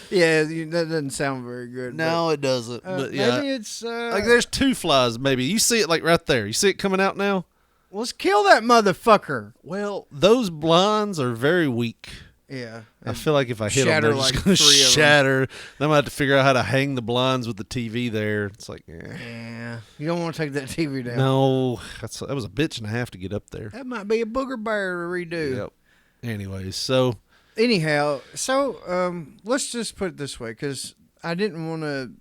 Yeah, that doesn't sound very good. No, it doesn't. But yeah, maybe it's like there's two flies. Maybe you see it like right there. You see it coming out now. Let's kill that motherfucker. Well, those blinds are very weak. Yeah, I feel like if I hit them, shatter they're like just going to 3 of them. shatter. Then I'm going to have to figure out how to hang the blinds with the TV there. It's like, yeah, you don't want to take that TV down. No, that was a bitch and a half to get up there. That might be a booger bear to redo. Yep. Anyways, so anyhow, let's just put it this way, because I didn't want to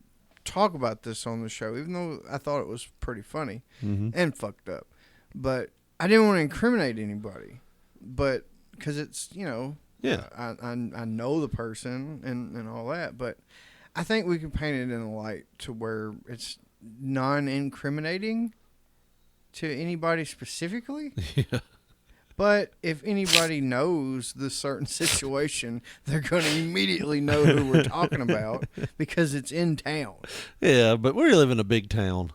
talk about this on the show, even though I thought it was pretty funny and fucked up. But I didn't want to incriminate anybody. But because it's, yeah, I know the person and all that, but I think we can paint it in a light to where it's non-incriminating to anybody specifically. Yeah. But if anybody knows the certain situation, they're going to immediately know who we're talking about because it's in town. Yeah, but we live in a big town.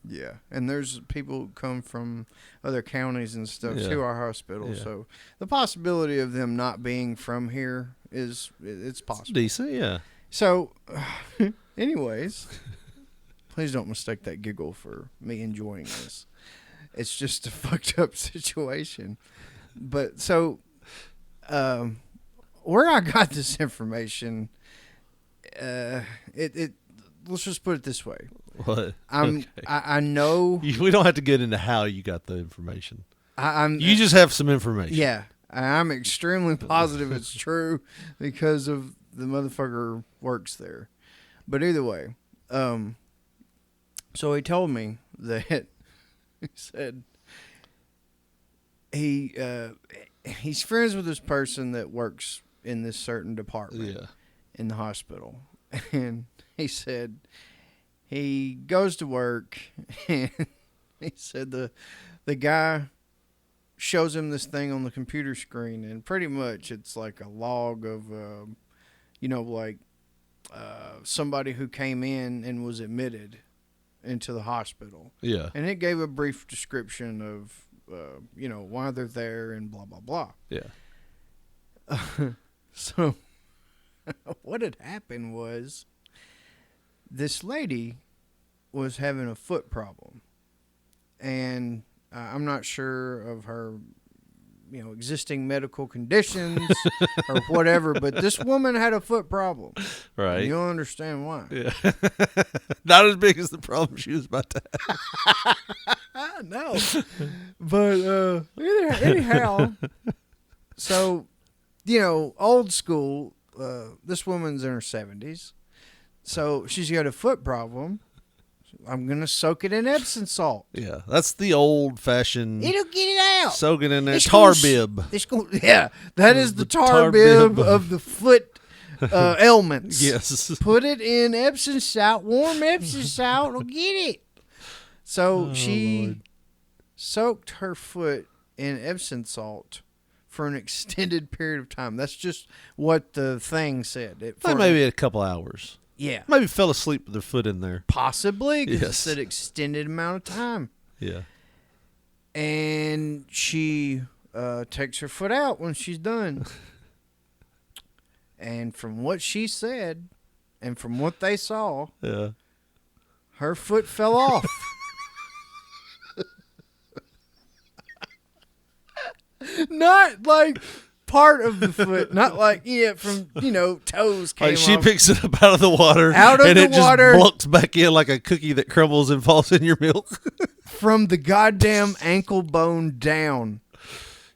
Yeah, and there's people who come from other counties and stuff to our hospital, so the possibility of them not being from here it's possible. It's decent, yeah. So, anyways, please don't mistake that giggle for me enjoying this. It's just a fucked up situation. But so, where I got this information, let's just put it this way. What? I know We don't have to get into how you got the information. You just have some information. Yeah, I'm extremely positive it's true because of the motherfucker works there. But either way, so he told me that he said he's friends with this person that works in this certain department in the hospital, and he said he goes to work, and he said the guy shows him this thing on the computer screen, and pretty much it's like a log of, somebody who came in and was admitted into the hospital. Yeah. And it gave a brief description of, why they're there and blah, blah, blah. Yeah. So what had happened was this lady was having a foot problem, and I'm not sure of her, existing medical conditions or whatever, but this woman had a foot problem. Right. And you'll understand why. Yeah. Not as big as the problem she was about to have. No. But anyhow, so, old school, this woman's in her 70s. So she's got a foot problem. I'm going to soak it in Epsom salt. Yeah, that's the old-fashioned... It'll get it out. Soak it in there. It's Tar gonna, bib. That is the tar bib of the foot ailments. Yes. Put it in Epsom salt, warm Epsom salt, it'll get it. So she soaked her foot in Epsom salt for an extended period of time. That's just what the thing said. Maybe a couple hours. Yeah. Maybe fell asleep with their foot in there. Possibly, because Yes. it's an extended amount of time. Yeah. And she takes her foot out when she's done. And from what she said, and from what they saw, her foot fell off. Not like part of the foot, not like from toes came Like she off. picks it up out of the water, Out of and the it water. just blunks back in like a cookie that crumbles and falls in your milk. From the goddamn ankle bone down,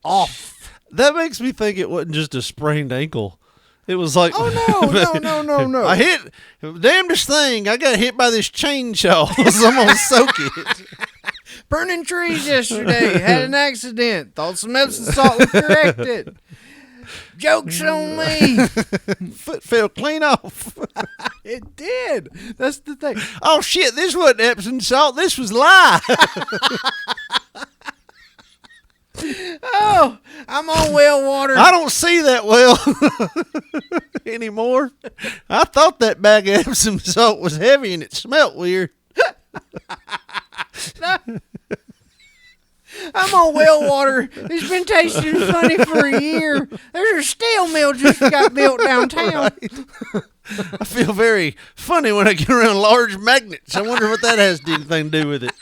off. That makes me think it wasn't just a sprained ankle. It was like, no. I hit, damnedest thing, I got hit by this chainsaw, so I'm gonna soak it. Burning trees yesterday. Had an accident. Thought some Epsom salt would correct it. Joke's on me. Foot fell clean off. It did. That's the thing. Oh shit! This wasn't Epsom salt. This was lye. Oh, I'm on well water. I don't see that well anymore. I thought that bag of Epsom salt was heavy and it smelt weird. I'm on well water. It's been tasting funny for a year. There's a steel mill just got built downtown. I feel very funny when I get around large magnets. I wonder what that has anything to do with it.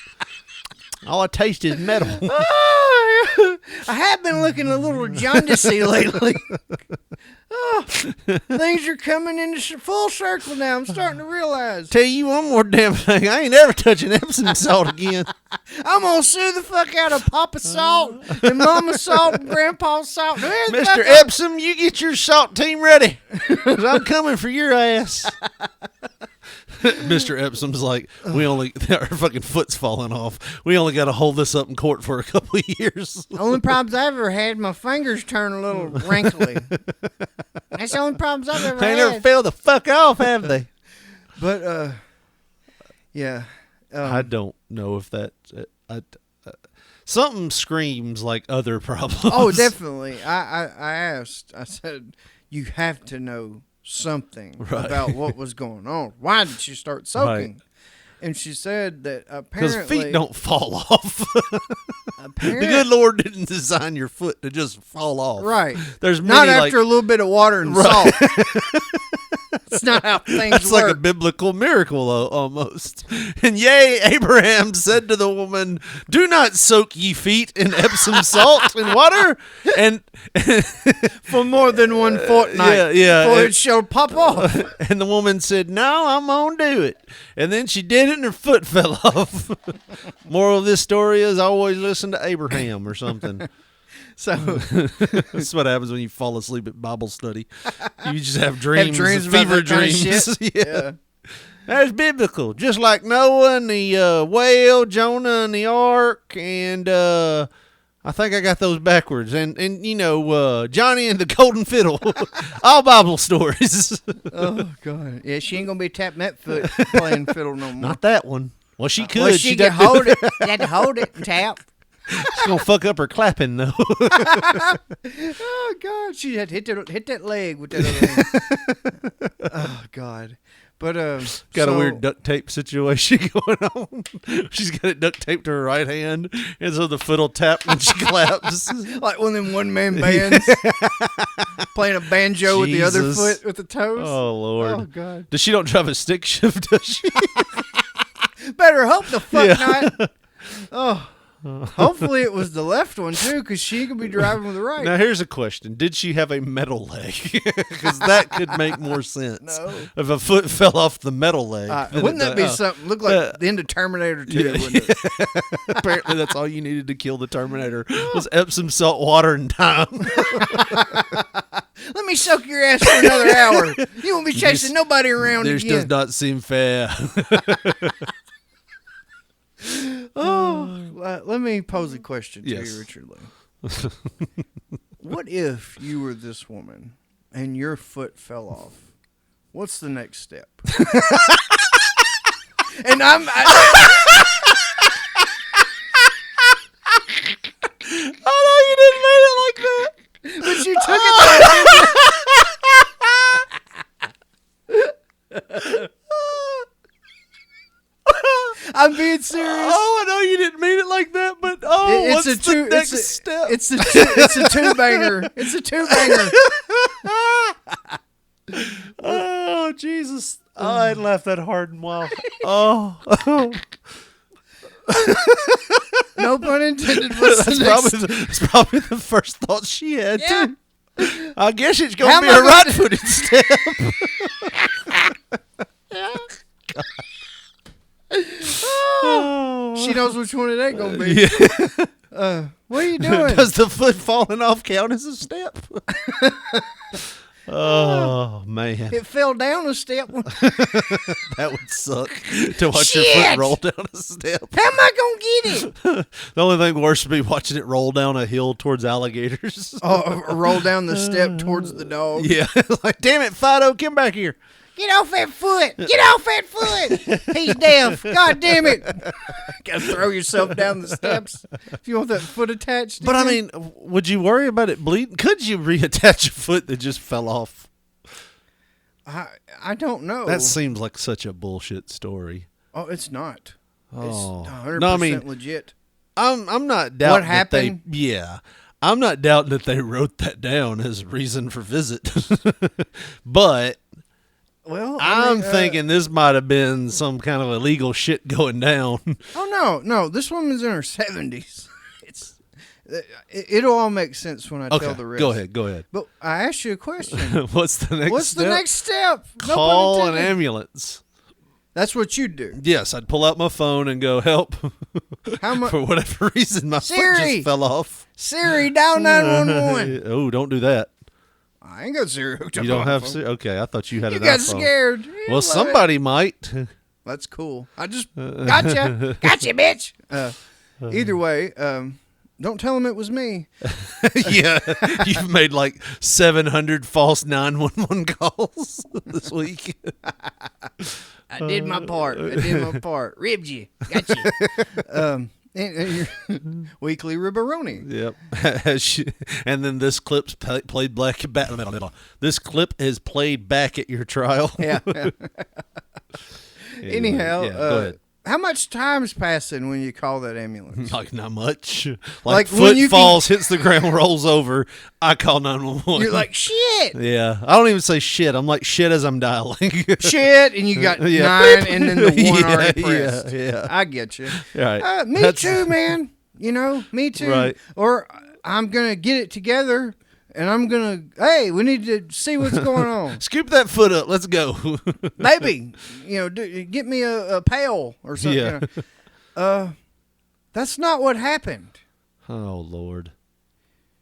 All I taste is metal. Oh, I have been looking a little jaundicey lately. Oh, things are coming into full circle now. I'm starting to realize. Tell you one more damn thing. I ain't ever touching Epsom salt again. I'm going to sue the fuck out of Papa Salt and Mama Salt and Grandpa Salt. Mr. Epsom, you get your salt team ready. 'Cause I'm coming for your ass. Mr. Epsom's like, our fucking foot's falling off. We only got to hold this up in court for a couple of years. Only problems I ever had, my fingers turn a little wrinkly. That's the only problems I've ever They had. never fell the fuck off, have they? But, yeah. I don't know if that... something screams like other problems. Oh, definitely. I asked. I said, you have to know something about what was going on. Why did she start soaking? Right. And she said that apparently... Because feet don't fall off. The good Lord didn't design your foot to just fall off. Right. There's not after a little bit of water and salt. It's not how things That's work. Like a biblical miracle, almost. And yea, Abraham said to the woman, "Do not soak ye feet in Epsom salt and water, and for more than one fortnight, for it shall pop off." And the woman said, "No, I'm gonna do it." And then she did it, and her foot fell off. Moral of this story is always listen to Abraham or something. So that's what happens when you fall asleep at Bible study. You just have dreams about fever that kind of dreams. shit. Yeah. That's biblical. Just like Noah and the whale, Jonah and the ark, and I think I got those backwards. And you know, Johnny and the golden fiddle. All Bible stories. Oh, God. Yeah, she ain't going to be tapping that foot playing fiddle no more. Not that one. Well, she could. Well, she could hold it. You had to hold it and tap. She's going to fuck up her clapping, though. Oh, God. She had hit that leg with that other hand. Oh, God. But, got a weird duct tape situation going on. She's got it duct taped to her right hand, and so the foot will tap when she claps. Like one of them one-man bands. Playing a banjo with the other foot with the toes. Oh, Lord. Oh, God. Does she don't drive a stick shift, does she? Better hope the fuck not. Oh. Hopefully it was the left one too, because she could be driving with the right. Now here's a question: did she have a metal leg? Because that could make more sense. No. If a foot fell off the metal leg, wouldn't that be something? Look like the end of Terminator 2. Yeah. Wouldn't it? Apparently, that's all you needed to kill the Terminator was Epsom salt water and time. Let me soak your ass for another hour. You won't be chasing nobody around This again. does not seem fair. Let me pose a question to Yes. you, Richard Lee. What if you were this woman and your foot fell off? What's the next step? And I know you didn't mean it like that. But you took it I'm being serious. Oh, I know you didn't mean it like that, but what's the next step? It's a two banger. It's a two banger. Oh, Jesus. I hadn't laughed that hard in a while. Oh. No pun intended. That's probably the first thought she had, Yeah. too. I guess it's going to be a right-footed step. She knows which one it ain't going to be. Yeah. What are you doing? Does the foot falling off count as a step? Oh, man, It fell down a step. that would suck to watch your Shit! foot roll down a step. How am I gonna get it? The only thing worse would be watching it roll down a hill towards alligators. Oh, roll down the step towards the dog. Yeah, like damn it, Fido, come back here. Get off that foot! Get off that foot! He's deaf. God damn it! Gotta throw yourself down the steps if you want that foot attached. But I again. mean, would you worry about it bleeding? Could you reattach a foot that just fell off? I don't know. That seems like such a bullshit story. Oh, it's not. Oh. It's 100% No, I mean, legit. I'm not doubting What happened? that they. Yeah, I'm not doubting that they wrote that down as a reason for visit. But Well, I'm thinking this might have been some kind of illegal shit going down. Oh no! This woman's in her 70s. It'll all make sense when I tell the rest. Go ahead. But I asked you a question. What's the next? What's step? the next step? No pun Call an intended. ambulance. That's what you do. Yes, I'd pull out my phone and go help. How much? For whatever reason, my foot Siri! just fell off. Siri, dial 911. Oh, don't do that. I ain't got Siri hooked up. You don't on my have phone. Siri? Okay, I thought you had You an got iPhone. scared. You Well, love somebody might. it. That's cool. I just gotcha, bitch. Either way, don't tell him it was me. Yeah, you've made like 700 false 911 calls this week. I did my part. Ribbed you. Got you. Weekly ribberoni. Yep. And then this clip's played back. This clip is played back at your trial. Yeah. Anyway, Anyhow, yeah, go ahead. how much time's passing when you call that ambulance? Like not much. Like, when foot you falls, hits the ground, rolls over. I call 911. You're like, shit. Yeah, I don't even say shit. I'm like shit as I'm dialing. Shit, and you got Yeah. 9 and then the 1 Yeah, already pressed. yeah. I get you. Right. Me That's- too, man. You know, me too. Right. Or I'm going to get it together and I'm going to, hey, we need to see what's going on. Scoop that foot up. Let's go. Baby, get me a pail or something. Yeah. You know. That's not what happened. Oh, Lord.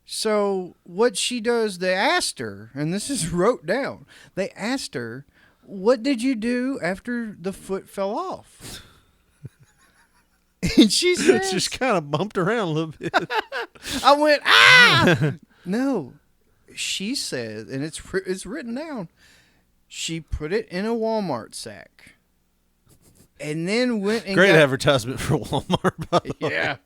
So what she does, they asked her, and this is wrote down. They asked her, what did you do after the foot fell off? And she said, Just kind of bumped around a little bit. I went, ah! No. She said, and it's written down, she put it in a Walmart sack. And then went and Great got, advertisement for Walmart, by the way. Yeah.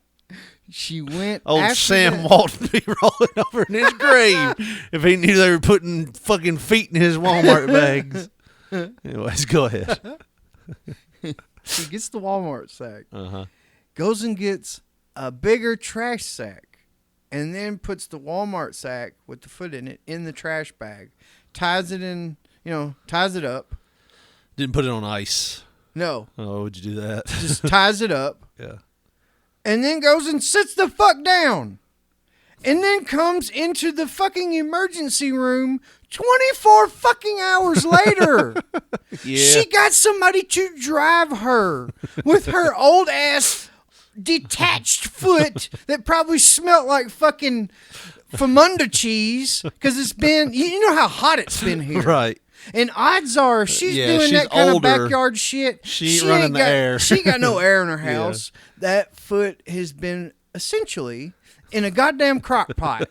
She went Old after Sam that- Walton be rolling over in his grave if he knew they were putting fucking feet in his Walmart bags. Anyways, go ahead. She gets the Walmart sack. Uh-huh. Goes and gets a bigger trash sack and then puts the Walmart sack with the foot in it in the trash bag, ties it in, ties it up. Didn't put it on ice. No, Oh, would you do that? just ties it up Yeah. and then goes and sits the fuck down and then comes into the fucking emergency room 24 fucking hours later. Yeah. She got somebody to drive her with her old ass detached foot that probably smelled like fucking Famunda cheese because it's been, you know how hot it's been here. Right. And odds are she's doing she's that kind older. of backyard shit. She ain't running the got, air. She ain't got no air in her Yeah. house. That foot has been essentially in a goddamn crock pot.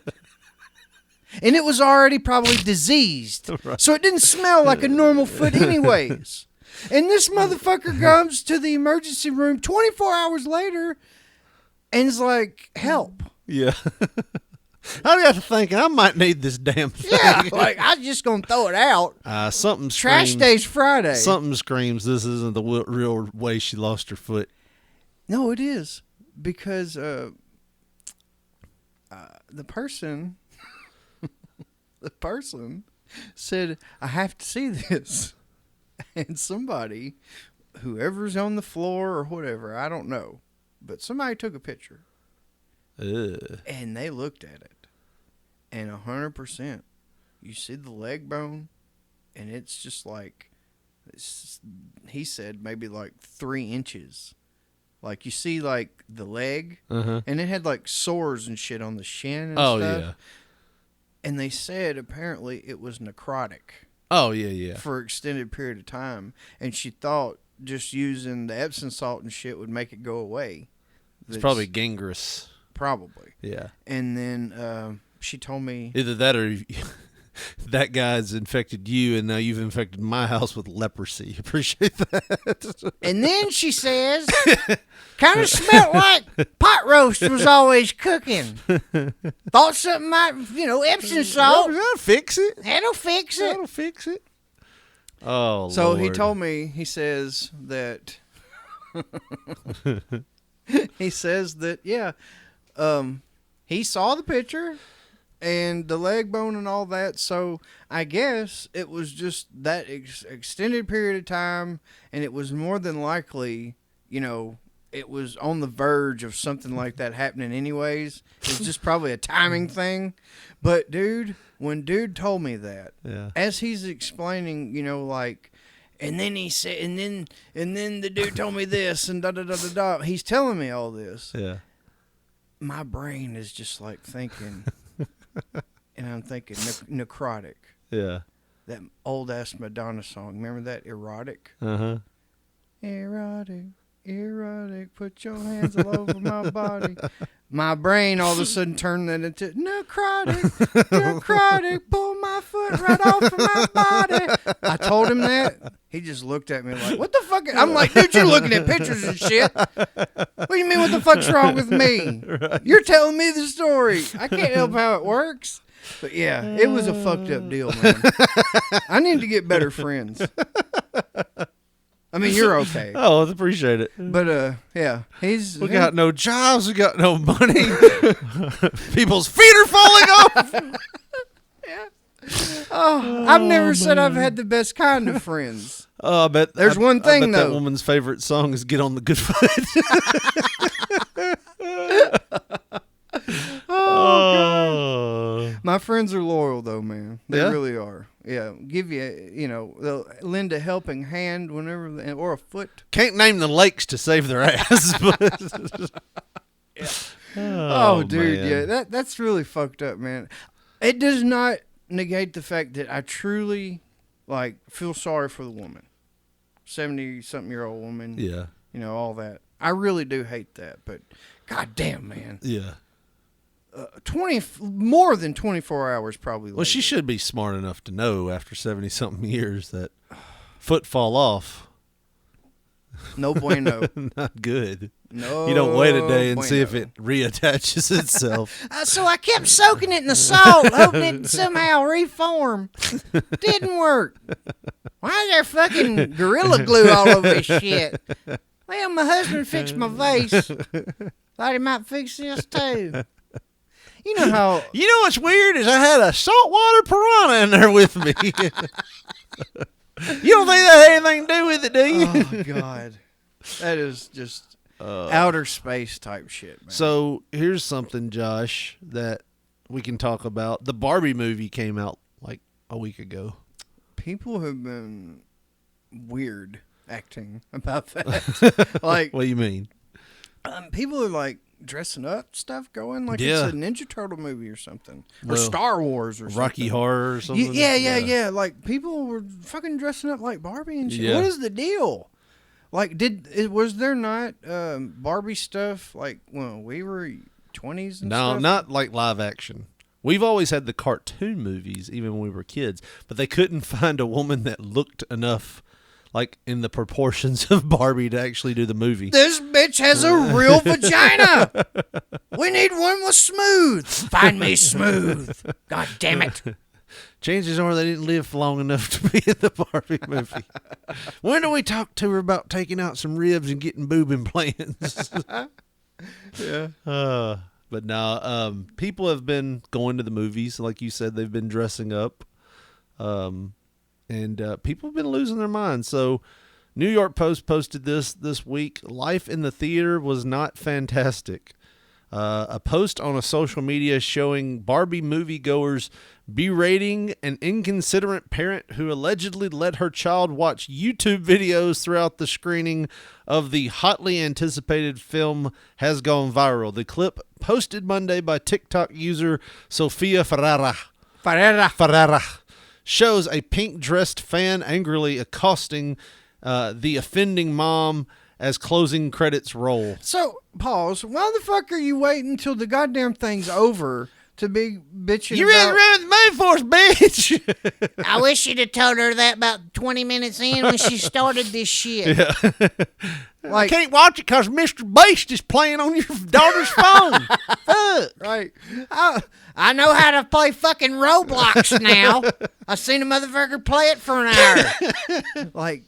And it was already probably diseased. Right. So it didn't smell like a normal foot anyways. And this motherfucker comes to the emergency room 24 hours later and is like, help. Yeah. I got to thinking I might need this damn thing. Yeah, like I'm just going to throw it out. Something Trash screams, Day's Friday. Something screams this isn't the real way she lost her foot. No, it is. Because the person said, I have to see this. And somebody, whoever's on the floor or whatever, I don't know, but somebody took a picture. Ugh. And they looked at it. And 100%, you see the leg bone, and it's just like, he said maybe like 3 inches. Like you see like the leg, Uh-huh. and it had like sores and shit on the shin and Oh, stuff. yeah. And they said apparently it was necrotic. Oh, yeah. for an extended period of time, and she thought just using the Epsom salt and shit would make it go away. It's probably gangrenous. Probably. Yeah. And then she told me Either that or that guy's infected you, and now you've infected my house with leprosy. Appreciate that. And then she says, kind of smelled like pot roast was always cooking. Thought something might, Epsom salt. That'll fix it. That'll fix it. That'll fix it. Oh, So he Lord. told me, he says that, he saw the picture and the leg bone and all that. So I guess it was just that extended period of time, and it was more than likely, it was on the verge of something like that happening anyways. It was just probably a timing thing. But dude, when dude told me that, as he's explaining, and then he said, and then the dude told me this, and da da da da da. He's telling me all this. Yeah. My brain is just like thinking, and I'm thinking necrotic. Yeah. That old ass Madonna song. Remember that? Erotic. Erotic, put your hands all over my body. My brain all of a sudden turned that into necrotic, pull my foot right off of my body. I told him that. He just looked at me like, what the fuck? I'm like, dude, you're looking at pictures and shit. What do you mean, what the fuck's wrong with me? Right. You're telling me the story. I can't help how it works. But yeah, it was a fucked up deal, man. I need to get better friends. I mean, you're okay. Oh, I appreciate it. But, yeah. We got no jobs. We got no money. People's feet are falling off. Yeah. Oh, I've never said I've had the best kind of friends. Oh, I bet. There's one thing, I bet though. That woman's favorite song is Get on the Good Foot. Oh, God. My friends are loyal, though, man. They really are. Yeah, give you, they'll lend a helping hand whenever, or a foot. Can't name the lakes to save their ass. But yeah. Oh, dude, man. Yeah, that's really fucked up, man. It does not negate the fact that I truly, feel sorry for the woman. 70-something-year-old woman. Yeah. All that. I really do hate that, but goddamn, man. Yeah. 20 more than 24 hours probably. Well, she should be smart enough to know after 70-something years that foot fall off. No bueno. Not good. No. You don't wait a day and see if it reattaches itself. So I kept soaking it in the salt, hoping it somehow reform. Didn't work. Why is there fucking Gorilla Glue all over this shit? Well, my husband fixed my vase. Thought he might fix this too. You know how... You know what's weird is I had a saltwater piranha in there with me. You don't think that had anything to do with it, do you? Oh, God. That is just outer space type shit, man. So here's something, Josh, that we can talk about. The Barbie movie came out a week ago. People have been weird acting about that. What do you mean? People are dressing up stuff, going it's a Ninja Turtle movie or something, or Star Wars or Rocky something. Horror or something. Yeah. People were fucking dressing up like Barbie and shit. Yeah. What is the deal? Was there not Barbie stuff when we were 20s? No, not like live action. We've always had the cartoon movies, even when we were kids, but they couldn't find a woman that looked enough in the proportions of Barbie to actually do the movie. This bitch has a real vagina. We need one with smooth. Find me smooth. God damn it. Chances are they didn't live long enough to be in the Barbie movie. When do we talk to her about taking out some ribs and getting boob implants? Yeah. But no, people have been going to the movies. Like you said, they've been dressing up. And people have been losing their minds. So New York Post posted this week. Life in the theater was not fantastic. A post on a social media showing Barbie moviegoers berating an inconsiderate parent who allegedly let her child watch YouTube videos throughout the screening of the hotly anticipated film has gone viral. The clip, posted Monday by TikTok user Sofia Ferrara, shows a pink-dressed fan angrily accosting the offending mom as closing credits roll. So, pause. Why the fuck are you waiting until the goddamn thing's over to be bitching You about... really ruined the movie for us, bitch! I wish you'd have told her that about 20 minutes in when she started this shit. I Like, can't watch it because Mr. Beast is playing on your daughter's phone. Fuck. right. I know how to play fucking Roblox now. I seen a motherfucker play it for an hour. Like,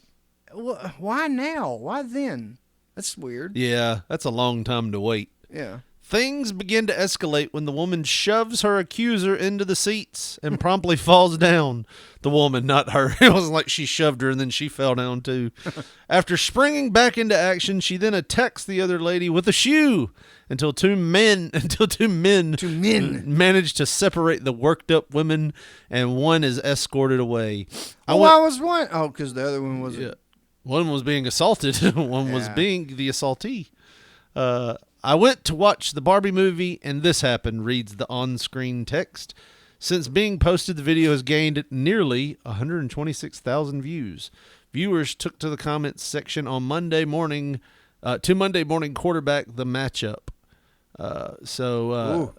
why now? Why then? That's weird. Yeah, that's a long time to wait. Yeah. Things begin to escalate when the woman shoves her accuser into the seats and promptly falls down. The woman, not her. It wasn't like she shoved her and then she fell down too. After springing back into action, she then attacks the other lady with a shoe until two men manage to separate the worked up women and one is escorted away. Why was one? Oh, because the other one was... Yeah. One was being assaulted. One was being the assaultee. I went to watch the Barbie movie, and this happened, reads the on-screen text. Since being posted, the video has gained nearly 126,000 views. Viewers took to the comments section on Monday morning to Monday morning quarterback the matchup. So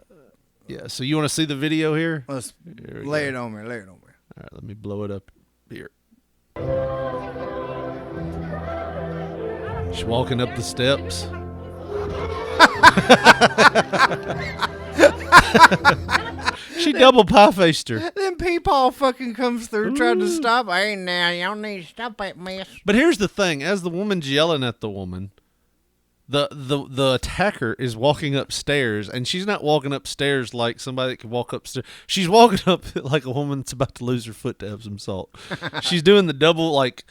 you want to see the video here? Let's lay it on me. Lay it on me. All right, let me blow it up here. She's walking up the steps. She double pie-faced her. Then Peepaw fucking comes through trying to stop. Hey, now, y'all need to stop that mess. But here's the thing. As the woman's yelling at the woman, the attacker is walking upstairs, and she's not walking upstairs like somebody that could walk upstairs. She's walking up like a woman that's about to lose her foot to have some salt. She's doing the double, like...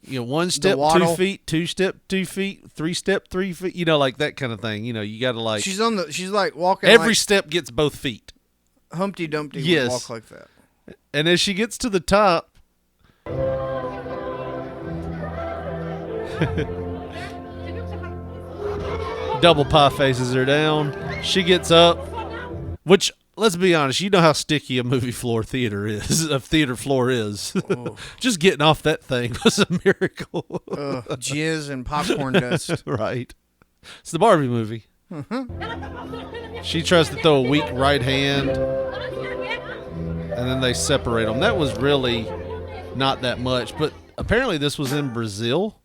one step, 2 feet, 2 step, 2 feet, 3 step, 3 feet, like that kind of thing. You got to like. She's like walking. Every step gets both feet. Humpty Dumpty Yes. would walk like that. And as she gets to the top, double pie faces her down. She gets up, which, let's be honest, you know how sticky a movie floor theater is. A theater floor is. Oh. Just getting off that thing was a miracle. Jizz and popcorn dust. Right. It's the Barbie movie. She tries to throw a weak right hand, and then they separate them. That was really not that much, but apparently this was in Brazil.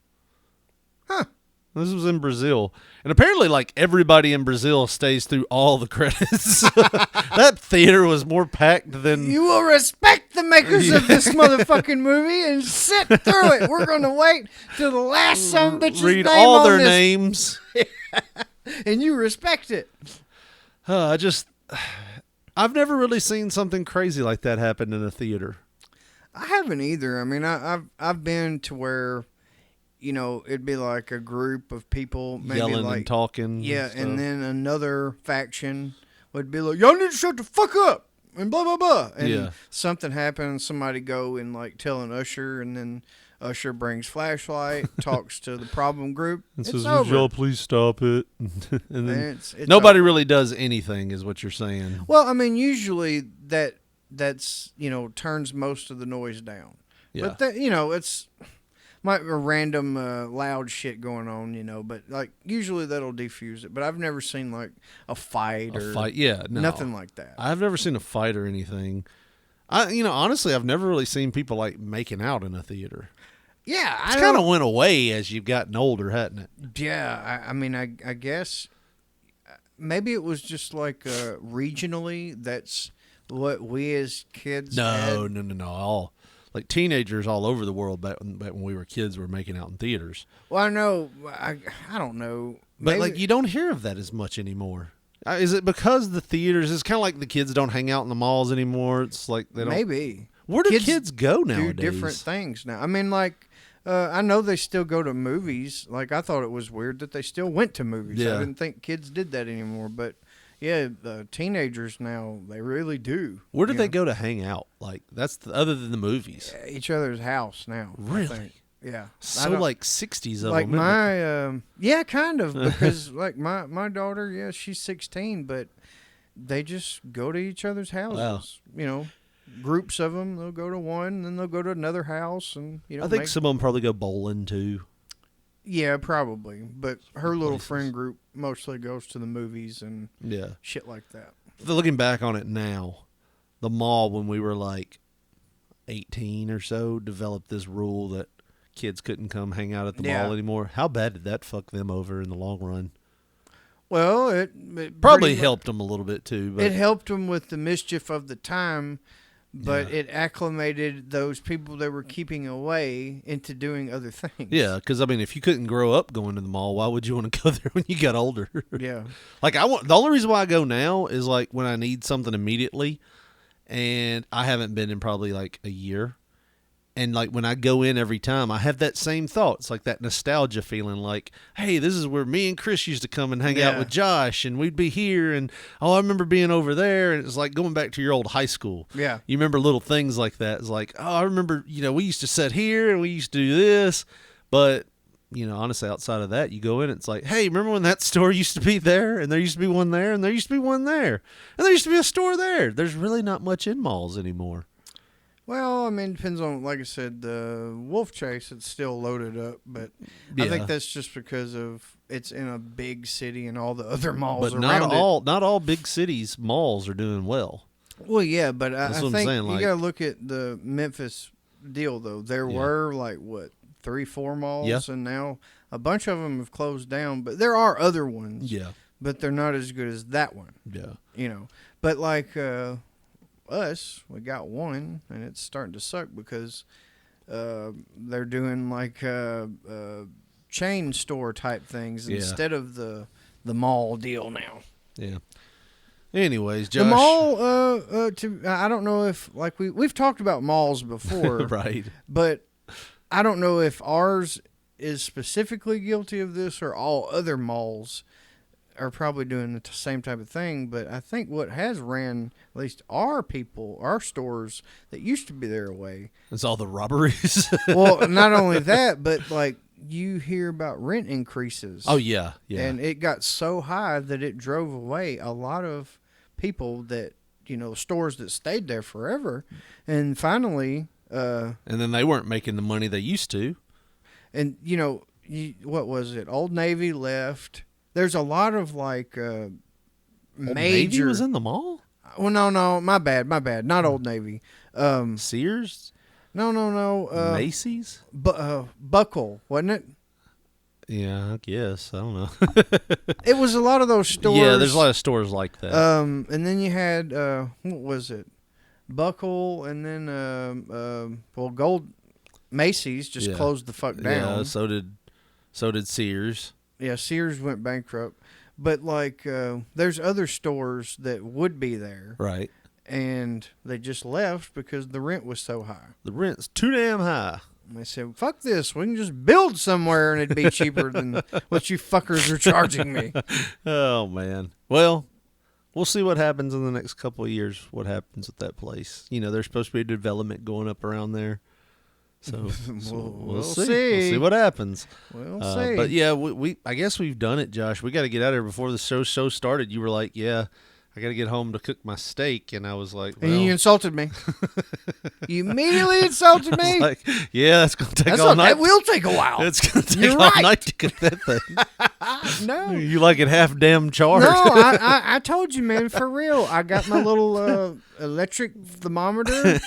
Huh. This was in Brazil. And apparently, like, everybody in Brazil stays through all the credits. That theater was more packed than... You will respect the makers of this motherfucking movie and sit through it. We're going to wait till the last son of a bitch's read name all on their this. names. And you respect it. I've never really seen something crazy like that happen in a theater. I haven't either. I mean, I've been to where... it'd be like a group of people maybe yelling like, and talking. Yeah, and and then another faction would be like, y'all need to shut the fuck up and blah, blah, blah. And something happens, somebody go and like tell an usher, and then usher brings flashlight, talks to the problem group. And it's says, over. would y'all please stop it? And then It's nobody over. really does anything is what you're saying. Well, I mean, usually that's, turns most of the noise down. Yeah. But, it's... might be a random loud shit going on, but like usually that'll defuse it. But I've never seen like a fight nothing like that. I've never seen a fight or anything. Honestly, I've never really seen people like making out in a theater. Yeah, It's kind of went away as you've gotten older, hasn't it? Yeah, I mean, I guess maybe it was just like regionally. That's what we as kids. No. All like teenagers all over the world back when we were kids were making out in theaters. Well, I know. I don't know. But Maybe, like you don't hear of that as much anymore. Is it because the theaters? It's kind of like the kids don't hang out in the malls anymore. It's like they don't. maybe. Where do kids go nowadays? Do different things now. I mean, like I know they still go to movies. Like I thought it was weird that they still went to movies. Yeah. I didn't think kids did that anymore. But yeah, teenagers now they really do. Where do they go to hang out? Like that's other than the movies. Each other's house now. Really? I think. Yeah. So like 60s of like them. my yeah, kind of, because like my daughter, yeah, she's 16, but they just go to each other's houses. Wow. groups of them. They'll go to one, and then they'll go to another house, and I think some of them probably go bowling too. Yeah, probably. But her little friend group mostly goes to the movies and shit like that. Looking back on it now, the mall when we were like 18 or so developed this rule that kids couldn't come hang out at the mall anymore. How bad did that fuck them over in the long run? Well, it probably helped them a little bit too. But it helped them with the mischief of the time, but it acclimated those people that were keeping away into doing other things. Yeah, because I mean, if you couldn't grow up going to the mall, why would you want to go there when you got older? Yeah. Like the only reason why I go now is like when I need something immediately, and I haven't been in probably like a year. And like when I go in every time, I have that same thought. It's like that nostalgia feeling like, hey, this is where me and Chris used to come and hang out with Josh, and we'd be here. And, I remember being over there. And it's like going back to your old high school. Yeah. You remember little things like that. It's like, I remember, we used to sit here and we used to do this. But, honestly, outside of that, you go in, it's like, hey, remember when that store used to be there? And there used to be one there, and there used to be one there. And there used to be a store there. There's really not much in malls anymore. Well, I mean, it depends on, like I said, the Wolf Chase, it's still loaded up, but I think that's just because of it's in a big city and all the other malls but around it. Not all big cities malls are doing well. Well, yeah, but I think saying, you got to look at the Memphis deal, though. There were, 3-4 malls, and now a bunch of them have closed down, but there are other ones. Yeah. But they're not as good as that one. Yeah. But like... us, we got one, and it's starting to suck because they're doing like chain store type things instead of the mall deal now. Yeah. Anyways, Josh, the mall. I don't know if we've talked about malls before, right? But I don't know if ours is specifically guilty of this or all other malls are probably doing the same type of thing, but I think what has ran at least our stores that used to be their way. It's all the robberies. Well, not only that, but like you hear about rent increases. Oh yeah, yeah. And it got so high that it drove away a lot of people that stores that stayed there forever, and finally. And then they weren't making the money they used to. And what was it? Old Navy left. There's a lot of major. Navy was in the mall? Well, no, my bad. Not Old Navy. Sears? No. Macy's? Buckle, wasn't it? Yeah, I guess. I don't know. It was a lot of those stores. Yeah, there's a lot of stores like that. And then you had what was it? Buckle, and then Gold Macy's just closed the fuck down. Yeah, so did Sears. Yeah, Sears went bankrupt. But, there's other stores that would be there. Right. And they just left because the rent was so high. The rent's too damn high. And they said, fuck this. We can just build somewhere and it'd be cheaper than what you fuckers are charging me. Oh, man. Well, we'll see what happens in the next couple of years, what happens with that place. There's supposed to be a development going up around there. So we'll see. We'll see what happens. We'll see. But yeah, we I guess we've done it, Josh. We got to get out of here before the show started. You were like, "Yeah, I got to get home to cook my steak," and I was like, well. And you insulted me. You immediately insulted me. Like, yeah, that's gonna take all night. That will take a while. It's gonna take all night to cook that thing. No, you like it half damn charred. No, I told you, man, for real. I got my little electric thermometer,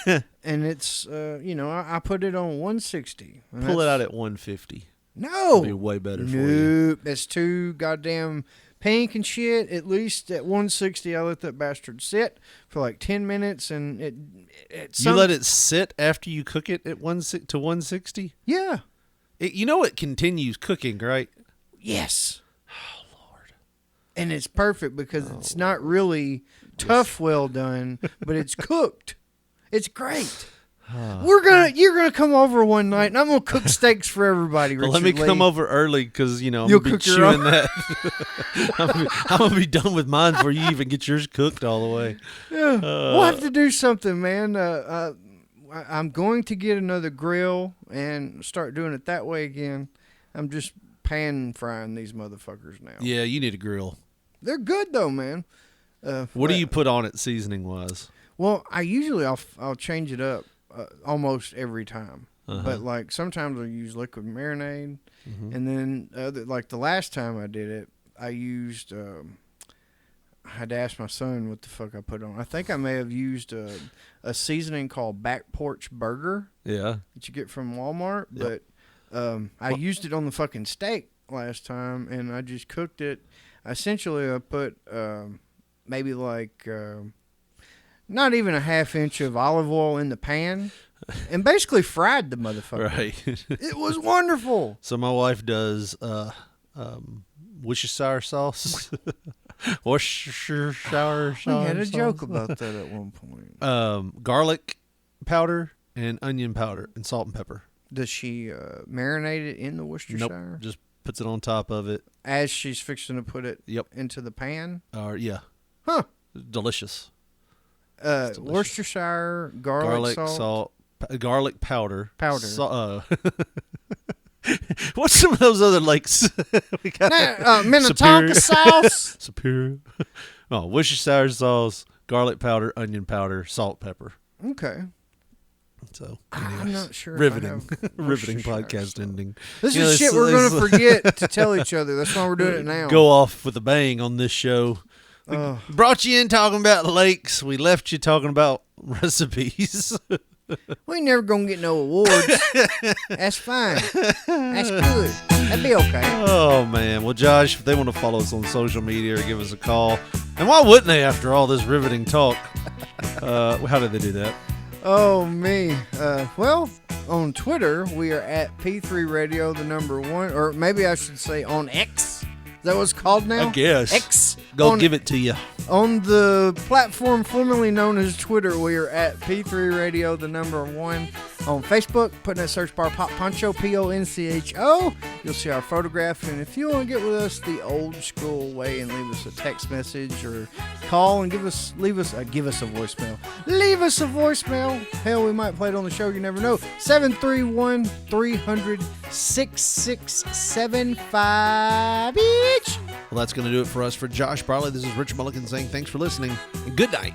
and it's I put it on 160. Pull it out at 150. No, it'd be way better for you. Nope, it's too goddamn pink and shit. At least at 160, I let that bastard sit for like 10 minutes, and you let it sit after you cook it at 160. Yeah, it continues cooking, right? Yes. Oh Lord, and it's perfect because it's not really tough, well done, but it's cooked. It's great. You're gonna come over one night, and I'm gonna cook steaks for everybody. Well, let me come over early because I'm gonna be chewing that. I'm gonna be done with mine before you even get yours cooked all the way. Yeah, we'll have to do something, man. I'm going to get another grill and start doing it that way again. I'm just pan frying these motherfuckers now. Yeah, you need a grill. They're good though, man. What do you put on it seasoning wise? Well, I'll change it up almost every time. But like sometimes I use liquid marinade, and then like the last time I did it, I used. I had to ask my son what the fuck I put on. I think I may have used a seasoning called Back Porch Burger. Yeah. That you get from Walmart, Yep. but I used it on the fucking steak last time, and I just cooked it. Essentially, I put maybe like not even a half inch of olive oil in the pan, and basically fried the motherfucker. Right. It was wonderful. So my wife does Worcestershire sauce. Worcestershire sauce. We had a joke about that at one point. Garlic powder and onion powder and salt and pepper. Does she marinate it in the Worcestershire? Nope. Just puts it on top of it. As she's fixing to put it Yep. into the pan? Yeah. Huh. Delicious. Worcestershire, garlic salt, garlic powder. Powder. What's some of those other lakes? We got Minnetonka sauce. Superior. Oh, Worcestershire sauce, garlic powder, onion powder, salt, pepper. Okay. So, I'm not sure. Riveting. If I have Riveting Worcestershire podcast sauce. ending. This You know, is shit we're going to forget to tell each other. That's why we're doing it now. Go off with a bang on this show. We brought you in talking about lakes. We left you talking about recipes. We ain't never going to get no awards. That's fine. That's good. That'd be okay. Oh, man. Well, Josh, if they want to follow us on social media or give us a call, and why wouldn't they after all this riveting talk? How did they do that? Oh, me. Well, on Twitter, we are at P3 Radio, the number 1. Or maybe I should say on X. Is that what it's called now? I guess. X. Go give it to you. On the platform formerly known as Twitter, we are at P3 Radio, the number 1. On Facebook, put in that search bar Pop Poncho, Poncho. You'll see our photograph. And if you want to get with us the old school way and leave us a text message or call and leave us a voicemail. Leave us a voicemail. Hell, we might play it on the show. You never know. 731-300-6675. Bitch. Well, that's going to do it for us. For Josh Barley, this is Rich Mulligan saying thanks for listening and good night.